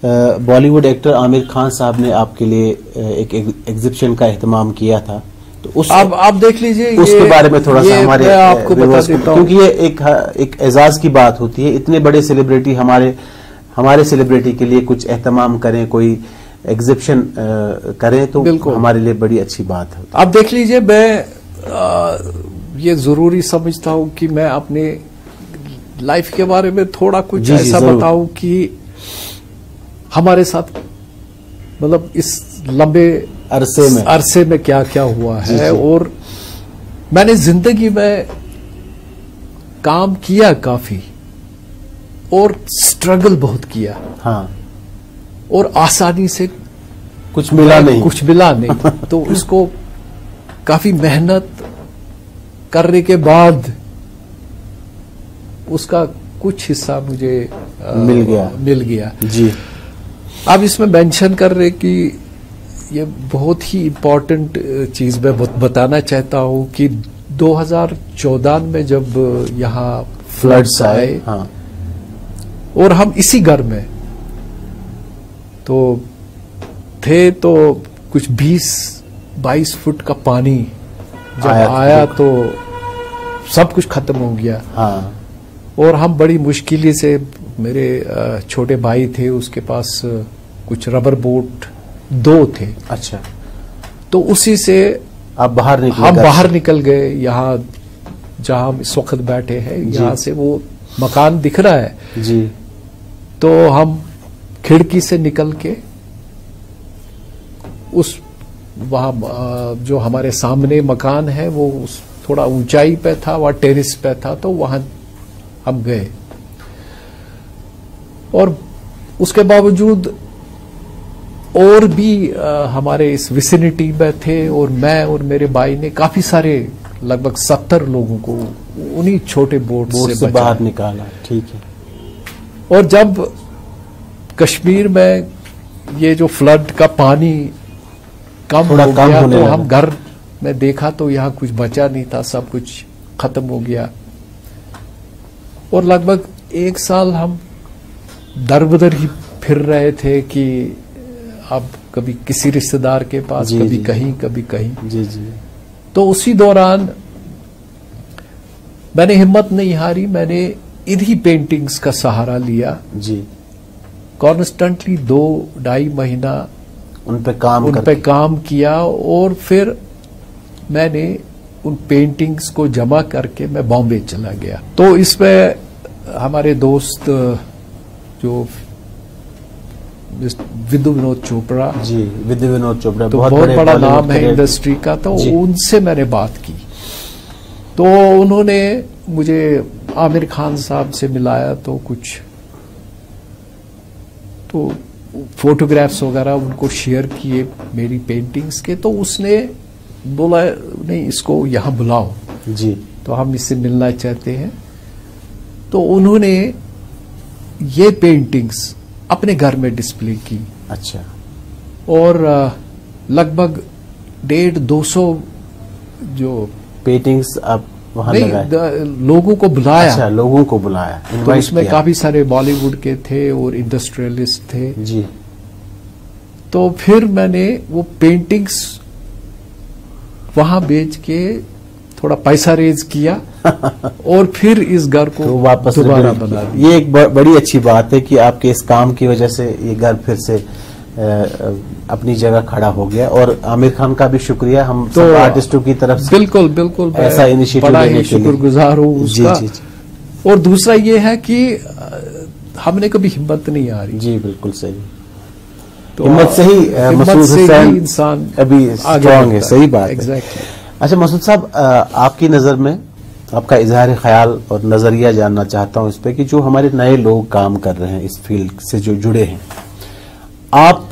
बॉलीवुड एक्टर आमिर खान साहब ने आपके लिए एक एग्जिबिशन का एहतमाम किया था, तो उस आप देख लीजिए, उसके बारे में थोड़ा सा हमारे आपको बता देता हूं, क्योंकि ये एक एजाज की बात होती है, इतने बड़े सेलिब्रिटी हमारे सेलिब्रिटी के लिए कुछ एहतमाम करें, कोई एग्जिबिशन करें, तो हमारे लिए बड़ी अच्छी बात है। आप देख लीजिए, मैं ये जरूरी समझता हूं कि मैं अपने लाइफ के बारे में थोड़ा कुछ ऐसा बताऊं कि हमारे साथ मतलब इस लंबे अरसे में क्या क्या हुआ है। और मैंने जिंदगी में काम किया काफी, और स्ट्रगल बहुत किया। हाँ। और आसानी से कुछ मिला नहीं तो इसको काफी मेहनत करने के बाद उसका कुछ हिस्सा मुझे मिल गया जी। अब इसमें मेंशन कर रहे कि ये बहुत ही इम्पोर्टेंट चीज मैं बताना चाहता हूं कि 2014 में जब यहाँ फ्लड्स आए, हाँ। और हम इसी घर में तो थे, तो कुछ 20-22 फुट का पानी जब आया तो सब कुछ खत्म हो गया। हाँ। और हम बड़ी मुश्किल से, मेरे छोटे भाई थे, उसके पास कुछ रबर बोट 2 थे। अच्छा। तो उसी से हम बाहर निकल गए। यहाँ जहां हम इस वक्त बैठे हैं, यहाँ से वो मकान दिख रहा है जी। तो हम खिड़की से निकल के उस वहां जो हमारे सामने मकान है वो थोड़ा ऊंचाई पे था, वहां टेरिस पे था, तो वहां हम गए। और उसके बावजूद और भी हमारे इस विसिनिटी में थे, और मैं और मेरे भाई ने काफी सारे लगभग 70 लोगों को उन्हीं छोटे बोट से बाहर निकाला। ठीक है। और जब कश्मीर में ये जो फ्लड का पानी कम हो गया, तो हम घर में देखा तो यहाँ कुछ बचा नहीं था, सब कुछ खत्म हो गया। और लगभग 1 साल हम दर बदर ही फिर रहे थे कि अब कभी किसी रिश्तेदार के पास, कभी कहीं कभी कहीं। जी जी। तो उसी दौरान मैंने हिम्मत नहीं हारी, मैंने इन्हीं पेंटिंग्स का सहारा लिया जी। कॉन्स्टेंटली 2-2.5 महीना उन पे काम किया, और फिर मैंने उन पेंटिंग्स को जमा करके मैं बॉम्बे चला गया। तो इसमें हमारे दोस्त जो विद्यु विनोद चोपड़ा जी, विद्यु विनोद चोपड़ा तो बहुत बड़ा नाम है इंडस्ट्री का, तो उनसे मैंने बात की। तो उन्होंने मुझे आमिर खान साहब से मिलाया, तो कुछ तो फोटोग्राफ्स वगैरह उनको शेयर किए मेरी पेंटिंग्स के। तो उसने बोला नहीं, इसको यहाँ बुलाओ जी, तो हम इससे मिलना चाहते हैं। तो उन्होंने ये पेंटिंग्स अपने घर में डिस्प्ले की। अच्छा। और लगभग 150-200 जो पेंटिंग्स आप वहां लगाए, लोगों को बुलाया। अच्छा, लोगों को बुलाया। तो उसमें काफी सारे बॉलीवुड के थे और इंडस्ट्रियलिस्ट थे जी। तो फिर मैंने वो पेंटिंग्स वहां बेच के थोड़ा पैसा रेज किया और फिर इस घर को तो वापस दोबारा बना दिया। ये एक बड़ी अच्छी बात है कि आपके इस काम की वजह से ये घर फिर से अपनी जगह खड़ा हो गया। और आमिर खान का भी शुक्रिया हम तो सब आर्टिस्टों की तरफ से, बिल्कुल बिल्कुल ऐसा इनिशिएटिव बड़ा लेने ही के लिए शुक्रगुजार हूँ उसका। जी, जी। और दूसरा ये है कि हमने कभी हिम्मत नहीं हारी। जी बिल्कुल सही। तो हिम्मत से ही मसूद हुसैन इंसान अभी स्ट्रांग है। सही बात है। एग्जैक्टली। अच्छा मसूद साहब, आपकी नजर में आपका इजहार ख्याल और नजरिया जानना चाहता हूं इस पे कि जो हमारे नए लोग काम कर रहे हैं इस फील्ड से जो जुड़े हैं, आप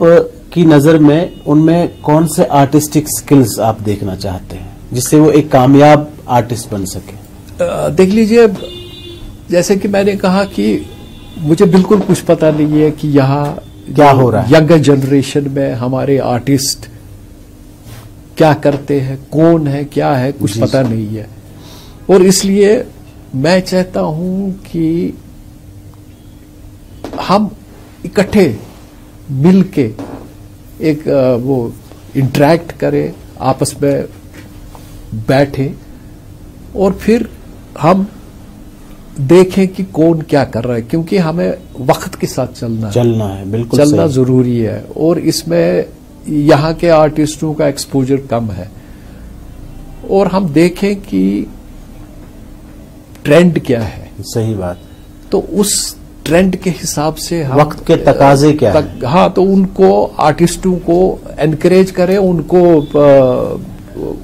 की नजर में उनमें कौन से आर्टिस्टिक स्किल्स आप देखना चाहते हैं जिससे वो एक कामयाब आर्टिस्ट बन सके? देख लीजिए, जैसे कि मैंने कहा कि मुझे बिल्कुल कुछ पता नहीं है कि यहाँ क्या हो रहा है, यंगर जनरेशन में हमारे आर्टिस्ट क्या करते हैं, कौन है, क्या है, कुछ पता नहीं है। और इसलिए मैं चाहता हूं कि हम इकट्ठे मिलके एक वो इंटरेक्ट करें, आपस में बैठे और फिर हम देखें कि कौन क्या कर रहा है, क्योंकि हमें वक्त के साथ चलना है, बिल्कुल चलना जरूरी है। और इसमें यहाँ के आर्टिस्टों का एक्सपोजर कम है और हम देखें कि ट्रेंड क्या है। सही बात। तो उस ट्रेंड के हिसाब से हम वक्त के तकाजे क्या है। हाँ, तो उनको आर्टिस्टों को एनकरेज करें, उनको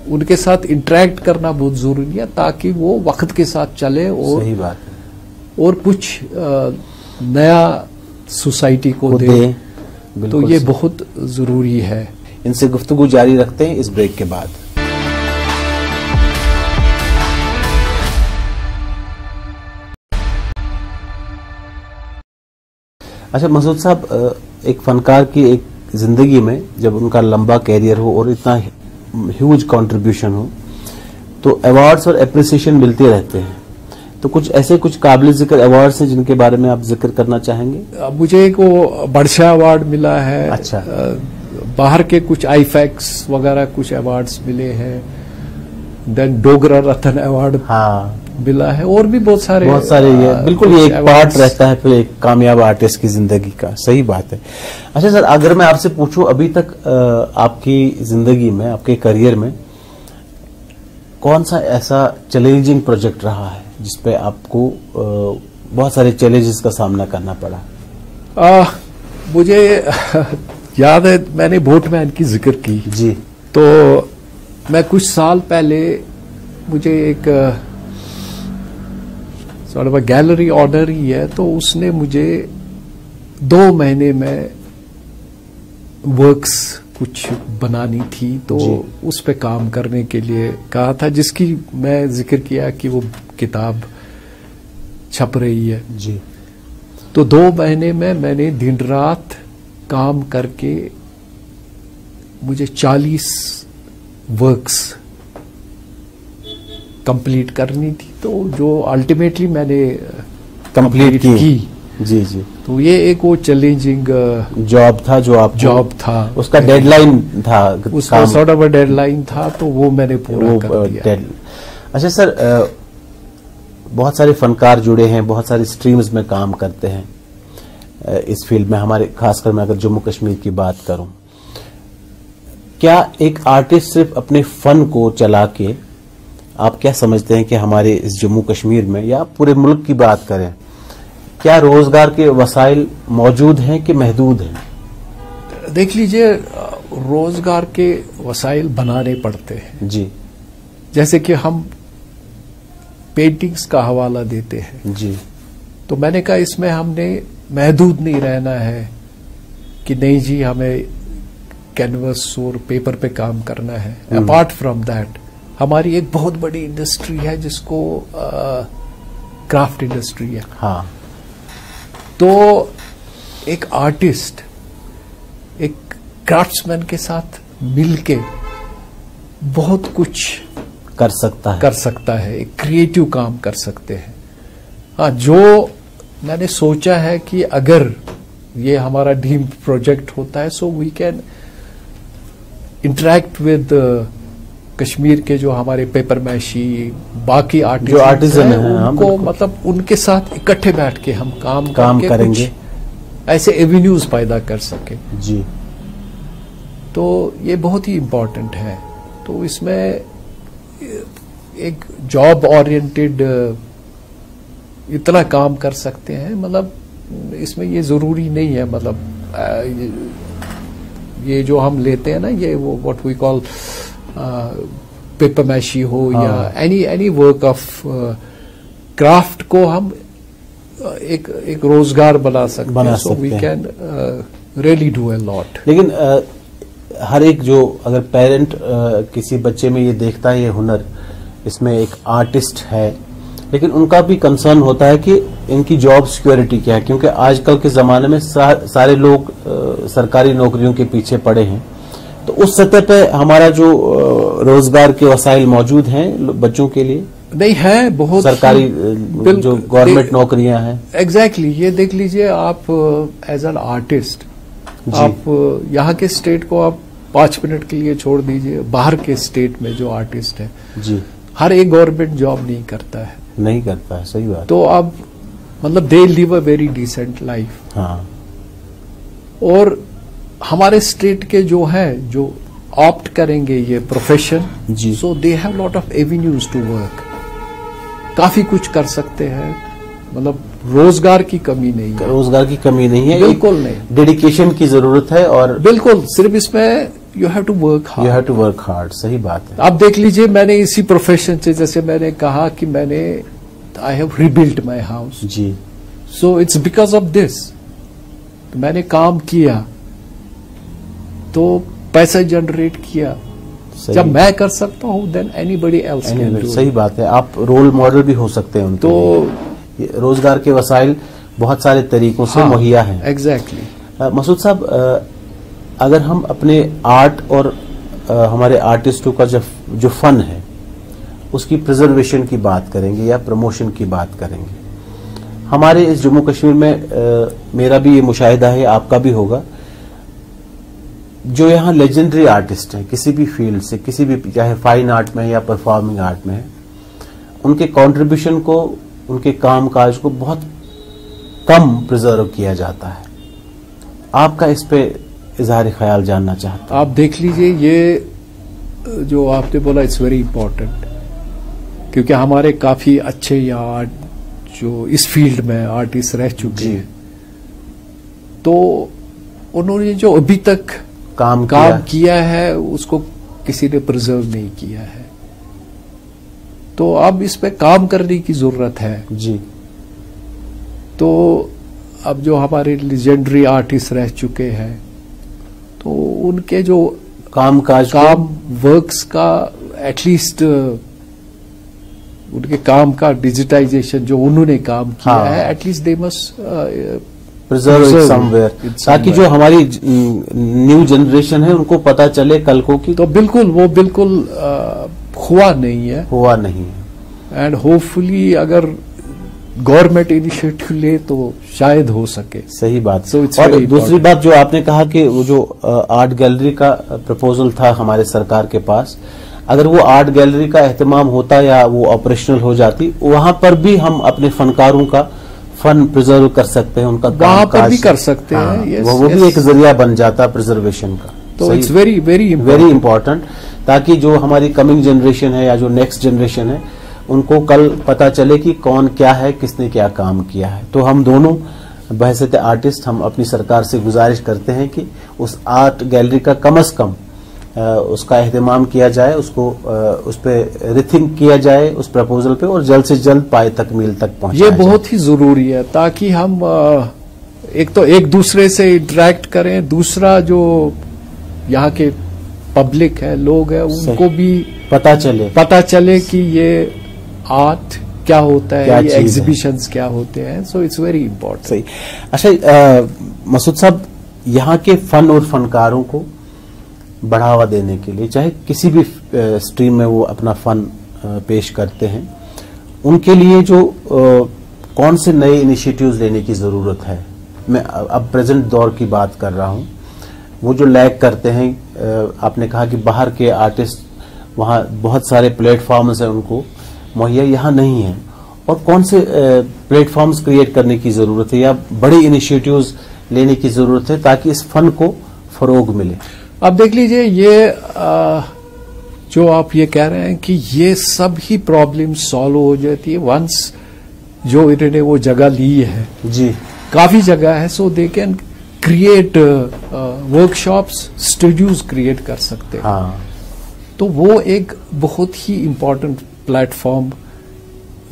उनके साथ इंटरेक्ट करना बहुत जरूरी है ताकि वो वक्त के साथ चले और सही बात है। और कुछ नया सोसाइटी को दे। तो ये बहुत जरूरी है। इनसे गुफ्तगू जारी रखते हैं इस ब्रेक के बाद। अच्छा मसूद साहब, एक फनकार की एक जिंदगी में जब उनका लंबा कैरियर हो और इतना ह्यूज कंट्रीब्यूशन हो तो अवार्ड्स और एप्रिसिएशन मिलते रहते हैं। तो कुछ ऐसे कुछ काबिल जिक्र अवार्ड्स हैं जिनके बारे में आप जिक्र करना चाहेंगे? मुझे एक वो बड़शाह अवार्ड मिला है। अच्छा। बाहर के कुछ आईफैक्स वगैरह कुछ अवार्ड्स मिले हैं। देन डोगरा रतन अवार्ड मिला है और भी बहुत सारे ये बिल्कुल ये एक पार्ट रहता है फिर एक कामयाब आर्टिस्ट की जिंदगी का। सही बात है। अच्छा सर, अगर मैं आपसे पूछूं अभी तक आपकी जिंदगी में, आपके करियर में कौन सा ऐसा चैलेंजिंग प्रोजेक्ट रहा है जिसपे आपको बहुत सारे चैलेंजेस का सामना करना पड़ा? मुझे याद है मैंने बोटमैन की जिक्र की जी। तो मैं कुछ साल पहले मुझे एक सॉर्ट ऑफ गैलरी ऑर्डर ही है, तो उसने मुझे 2 महीने में वर्क्स कुछ बनानी थी तो उस पे काम करने के लिए कहा था, जिसकी मैं जिक्र किया कि वो किताब छप रही है जी। तो 2 महीने में मैंने दिन रात काम करके मुझे 40 वर्क्स कंप्लीट करनी थी, तो जो अल्टीमेटली मैंने कंप्लीट की। जी जी। तो ये एक वो चैलेंजिंग जॉब था जो आप जॉब था, उसका डेडलाइन था, उसका सॉर्ट ऑफ डेडलाइन था, तो वो मैंने पूरा कर दिया। अच्छा सर, बहुत सारे फनकार जुड़े हैं, बहुत सारी स्ट्रीम्स में काम करते हैं इस फील्ड में, हमारे खासकर मैं अगर जम्मू कश्मीर की बात करूं, क्या एक आर्टिस्ट सिर्फ अपने फन को चला के, आप क्या समझते हैं कि हमारे इस जम्मू कश्मीर में या पूरे मुल्क की बात करें, क्या रोजगार के वसाइल मौजूद हैं कि महदूद हैं? देख लीजिए, रोजगार के वसाइल बनाने पड़ते हैं जी। जैसे कि हम पेंटिंग्स का हवाला देते हैं जी, तो मैंने कहा इसमें हमने महदूद नहीं रहना है कि नहीं जी हमें कैनवस और पेपर पे काम करना है। अपार्ट फ्रॉम दैट हमारी एक बहुत बड़ी इंडस्ट्री है जिसको क्राफ्ट इंडस्ट्री है। हाँ। तो एक आर्टिस्ट एक क्राफ्ट्समैन के साथ मिलके बहुत कुछ कर सकता है, एक क्रिएटिव काम कर सकते हैं। हाँ, जो मैंने सोचा है कि अगर ये हमारा ड्रीम प्रोजेक्ट होता है so we can interact with Kashmir के जो हमारे पेपर मैशी बाकी आर्टिस्ट हैं उनको, मतलब उनके साथ इकट्ठे बैठ के हम काम करेंगे, ऐसे एवेन्यूज पैदा कर सके। जी। तो ये बहुत ही इम्पोर्टेंट है। तो इसमें एक जॉब ओरिएंटेड इतना काम कर सकते हैं, मतलब इसमें ये जरूरी नहीं है, मतलब ये जो हम लेते हैं ना, ये वो what we call paper mache हो या एनी वर्क ऑफ क्राफ्ट को हम एक रोजगार बना सकते हैं। So we can really do a lot. लेकिन हर एक जो अगर पेरेंट किसी बच्चे में ये देखता है ये हुनर, इसमें एक आर्टिस्ट है, लेकिन उनका भी कंसर्न होता है कि इनकी जॉब सिक्योरिटी क्या है, क्योंकि आजकल के जमाने में सारे लोग सरकारी नौकरियों के पीछे पड़े हैं। तो उस सतह पे हमारा जो रोजगार के वसाइल मौजूद हैं बच्चों के लिए नहीं है, बहुत सरकारी जो गवर्नमेंट नौकरियां हैं। एग्जैक्टली ये देख लीजिए आप एज एन आर्टिस्ट, आप यहाँ के स्टेट को आप 5 मिनट के लिए छोड़ दीजिए, बाहर के स्टेट में जो आर्टिस्ट है जी, हर एक गवर्नमेंट जॉब नहीं करता है, नहीं करता है, सही बात। तो अब मतलब they live a very decent life. हाँ, और हमारे स्टेट के जो है जो ऑप्ट करेंगे ये प्रोफेशन जी, so they have lot of avenues to work, काफी कुछ कर सकते हैं, मतलब रोजगार की कमी नहीं है, रोजगार की कमी नहीं है, बिल्कुल नहीं। डेडिकेशन की जरूरत है, और बिल्कुल सिर्फ इसमें you have to work hard, you have to work hard, सही बात है। आप देख लीजिए मैंने इसी प्रोफेशन से, जैसे मैंने कहा कि मैंने I have rebuilt my house जी, so it's because of this, मैंने काम किया तो पैसा जनरेट किया, जब मैं कर सकता हूं then anybody else can do. सही बात है, आप रोल मॉडल भी हो सकते हैं उनको। तो रोजगार के वसाइल बहुत सारे तरीकों से मुहैया हैं। एग्जैक्टली। मसूद साहब, अगर हम अपने आर्ट और हमारे आर्टिस्टों का जो फन है उसकी प्रिजर्वेशन की बात करेंगे या प्रमोशन की बात करेंगे, हमारे इस जम्मू कश्मीर में मेरा भी ये मुशाहिदा है, आपका भी होगा, जो यहाँ लेजेंडरी आर्टिस्ट हैं किसी भी फील्ड से, किसी भी, चाहे फाइन आर्ट में है या परफॉर्मिंग आर्ट में है, उनके कंट्रीब्यूशन को, उनके काम काज को बहुत कम प्रिजर्व किया जाता है। आपका इस पे इजहार ख्याल जानना चाहता हूं। आप देख लीजिए ये जो आपने बोला इट्स वेरी इंपॉर्टेंट, क्योंकि हमारे काफी अच्छे यहाँ जो इस फील्ड में आर्टिस्ट रह चुके हैं, तो उन्होंने जो अभी तक काम किया है उसको किसी ने प्रिजर्व नहीं किया है, तो अब इस पे काम करने की जरूरत है जी। तो अब जो हमारे लेजेंडरी आर्टिस्ट रह चुके हैं, तो उनके जो काम वर्क्स का एटलीस्ट उनके काम का डिजिटाइजेशन जो उन्होंने काम किया है, at least they must preserve somewhere, ताकि जो हमारी न्यू जनरेशन है उनको पता चले कल को कि तो बिल्कुल वो बिल्कुल हुआ नहीं है एंड होपफुली अगर गवर्नमेंट इनिशिएटिव ले तो शायद हो सके। सही बात। और दूसरी बात जो आपने कहा कि वो जो आर्ट गैलरी का प्रपोजल था हमारे सरकार के पास, अगर वो आर्ट गैलरी का एहतमाम होता या वो ऑपरेशनल हो जाती, वहां पर भी हम अपने फनकारों का फन प्रिजर्व कर सकते हैं, उनका वहां पर भी कर सकते हैं। वो भी एक जरिया बन जाता प्रिजर्वेशन का। तो इट्स वेरी वेरी इंपॉर्टेंट, ताकि जो हमारी कमिंग जनरेशन है या जो नेक्स्ट जनरेशन है उनको कल पता चले कि कौन क्या है, किसने क्या काम किया है। तो हम दोनों बहैसियत आर्टिस्ट हम अपनी सरकार से गुजारिश करते हैं कि उस आर्ट गैलरी का कम से कम उसका एहतमाम किया जाए, उसको उस पर रिथिंक किया जाए उस प्रपोजल पे, और जल्द से जल्द पाए तकमील तक पहुंचाया ये बहुत ही जरूरी है, ताकि हम एक तो एक दूसरे से इंटरेक्ट करें, दूसरा जो यहाँ के पब्लिक है, लोग है, उनको भी पता चले कि ये आर्ट क्या होता है, ये एग्जीबिशंस क्या होते हैं। So it's very important. सही। अच्छा मसूद साहब, यहाँ के फन और फनकारों को बढ़ावा देने के लिए, चाहे किसी भी स्ट्रीम में वो अपना फन पेश करते हैं, उनके लिए जो कौन से नए इनिशिएटिव्स लेने की जरूरत है? मैं अब प्रेजेंट दौर की बात कर रहा हूं। वो जो लैग करते हैं, आपने कहा कि बाहर के आर्टिस्ट, वहां बहुत सारे प्लेटफॉर्म्स हैं उनको मुहैया, यहाँ नहीं है, और कौन से प्लेटफॉर्म्स क्रिएट करने की जरूरत है या बड़ी इनिशिएटिव्स लेने की जरूरत है ताकि इस फन को फरोग मिले? अब देख लीजिए ये जो आप ये कह रहे हैं कि ये सब ही प्रॉब्लम सॉल्व हो जाती है वंस जो इन्होंने वो जगह ली है जी, काफी जगह है, so they can create workshops, studios create कर सकते हैं। हाँ, तो वो एक बहुत ही इम्पोर्टेंट प्लेटफॉर्म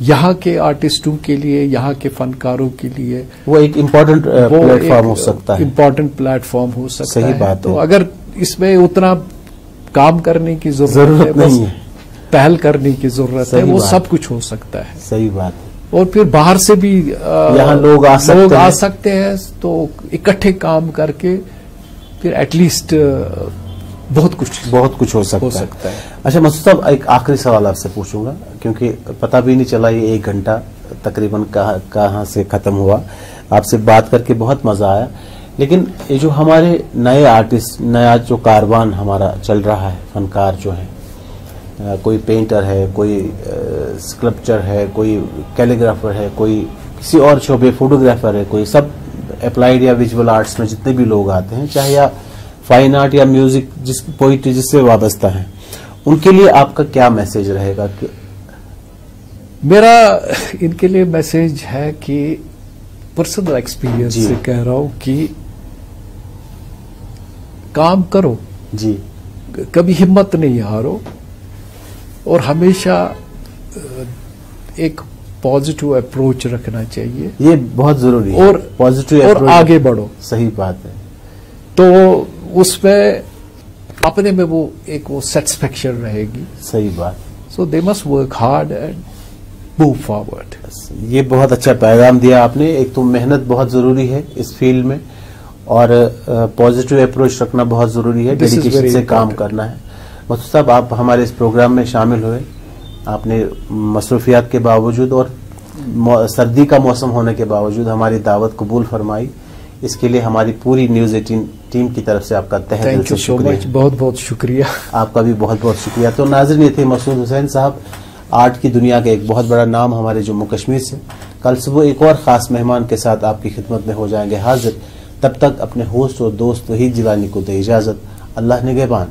यहाँ के आर्टिस्टों के लिए, यहाँ के फनकारों के लिए वो एक इम्पोर्टेंट प्लेटफॉर्म हो सकता है, इम्पोर्टेंट प्लेटफॉर्म हो सकता है। सही बात तो है। अगर इसमें उतना काम करने की जरूरत नहीं है, पहल करने की जरूरत है, वो सब कुछ हो सकता है। सही बात है। और फिर बाहर से भी यहाँ लोग आ सकते हैं, तो इकट्ठे काम करके फिर एटलीस्ट बहुत कुछ हो सकता है। अच्छा मसूद साहब, एक आखिरी सवाल आपसे पूछूंगा, क्योंकि पता भी नहीं चला ये 1 घंटा तकरीबन कहाँ से खत्म हुआ। आपसे बात करके बहुत मजा आया, लेकिन ये जो हमारे नए आर्टिस्ट, नया जो कारवान हमारा चल रहा है, फनकार जो है, कोई पेंटर है, कोई स्कल्पचर है, कोई कैलीग्राफर है, कोई किसी और शोबे, फोटोग्राफर है, कोई सब अप्लाइड या विजुअल आर्ट्स में जितने भी लोग आते हैं, चाहे या फाइन आर्ट या म्यूजिक, पोइट्री जिससे वाबस्ता है, उनके लिए आपका क्या मैसेज रहेगा? कि मेरा इनके लिए मैसेज है कि पर्सनल एक्सपीरियंस से कह रहा हूं कि काम करो जी, कभी हिम्मत नहीं हारो, और हमेशा एक पॉजिटिव अप्रोच रखना चाहिए। ये बहुत जरूरी है, और पॉजिटिव और आगे बढ़ो। सही बात है। तो उसमें अपने में वो सेटिस्फेक्शन रहेगी। सही बात। So they must work hard and move forward. ये बहुत अच्छा पैगाम दिया आपने। एक तो मेहनत बहुत जरूरी है इस फील्ड में, और पॉजिटिव अप्रोच रखना बहुत जरूरी है, डेडिकेशन से काम करना है। मसूद साहब, आप हमारे इस प्रोग्राम में शामिल हुए, आपने मसरूफियात के बावजूद और सर्दी का मौसम होने के बावजूद हमारी दावत कबूल फरमाई। इसके लिए हमारी पूरी न्यूज़ 18 टीम की तरफ से आपका तहे दिल से शुक्रिया। बहुत बहुत शुक्रिया। आपका भी बहुत बहुत शुक्रिया। तो नाज़रीन, ये थे मसूद हुसैन साहब, आर्ट की दुनिया के एक बहुत बड़ा नाम हमारे जम्मू कश्मीर से। कल सुबह एक और खास मेहमान के साथ आपकी खिदमत में हो जाएंगे हाजिर। तब तक अपने होस्ट और दोस्त वहीद जिलानी को दे इजाजत। अल्लाह निगहबान।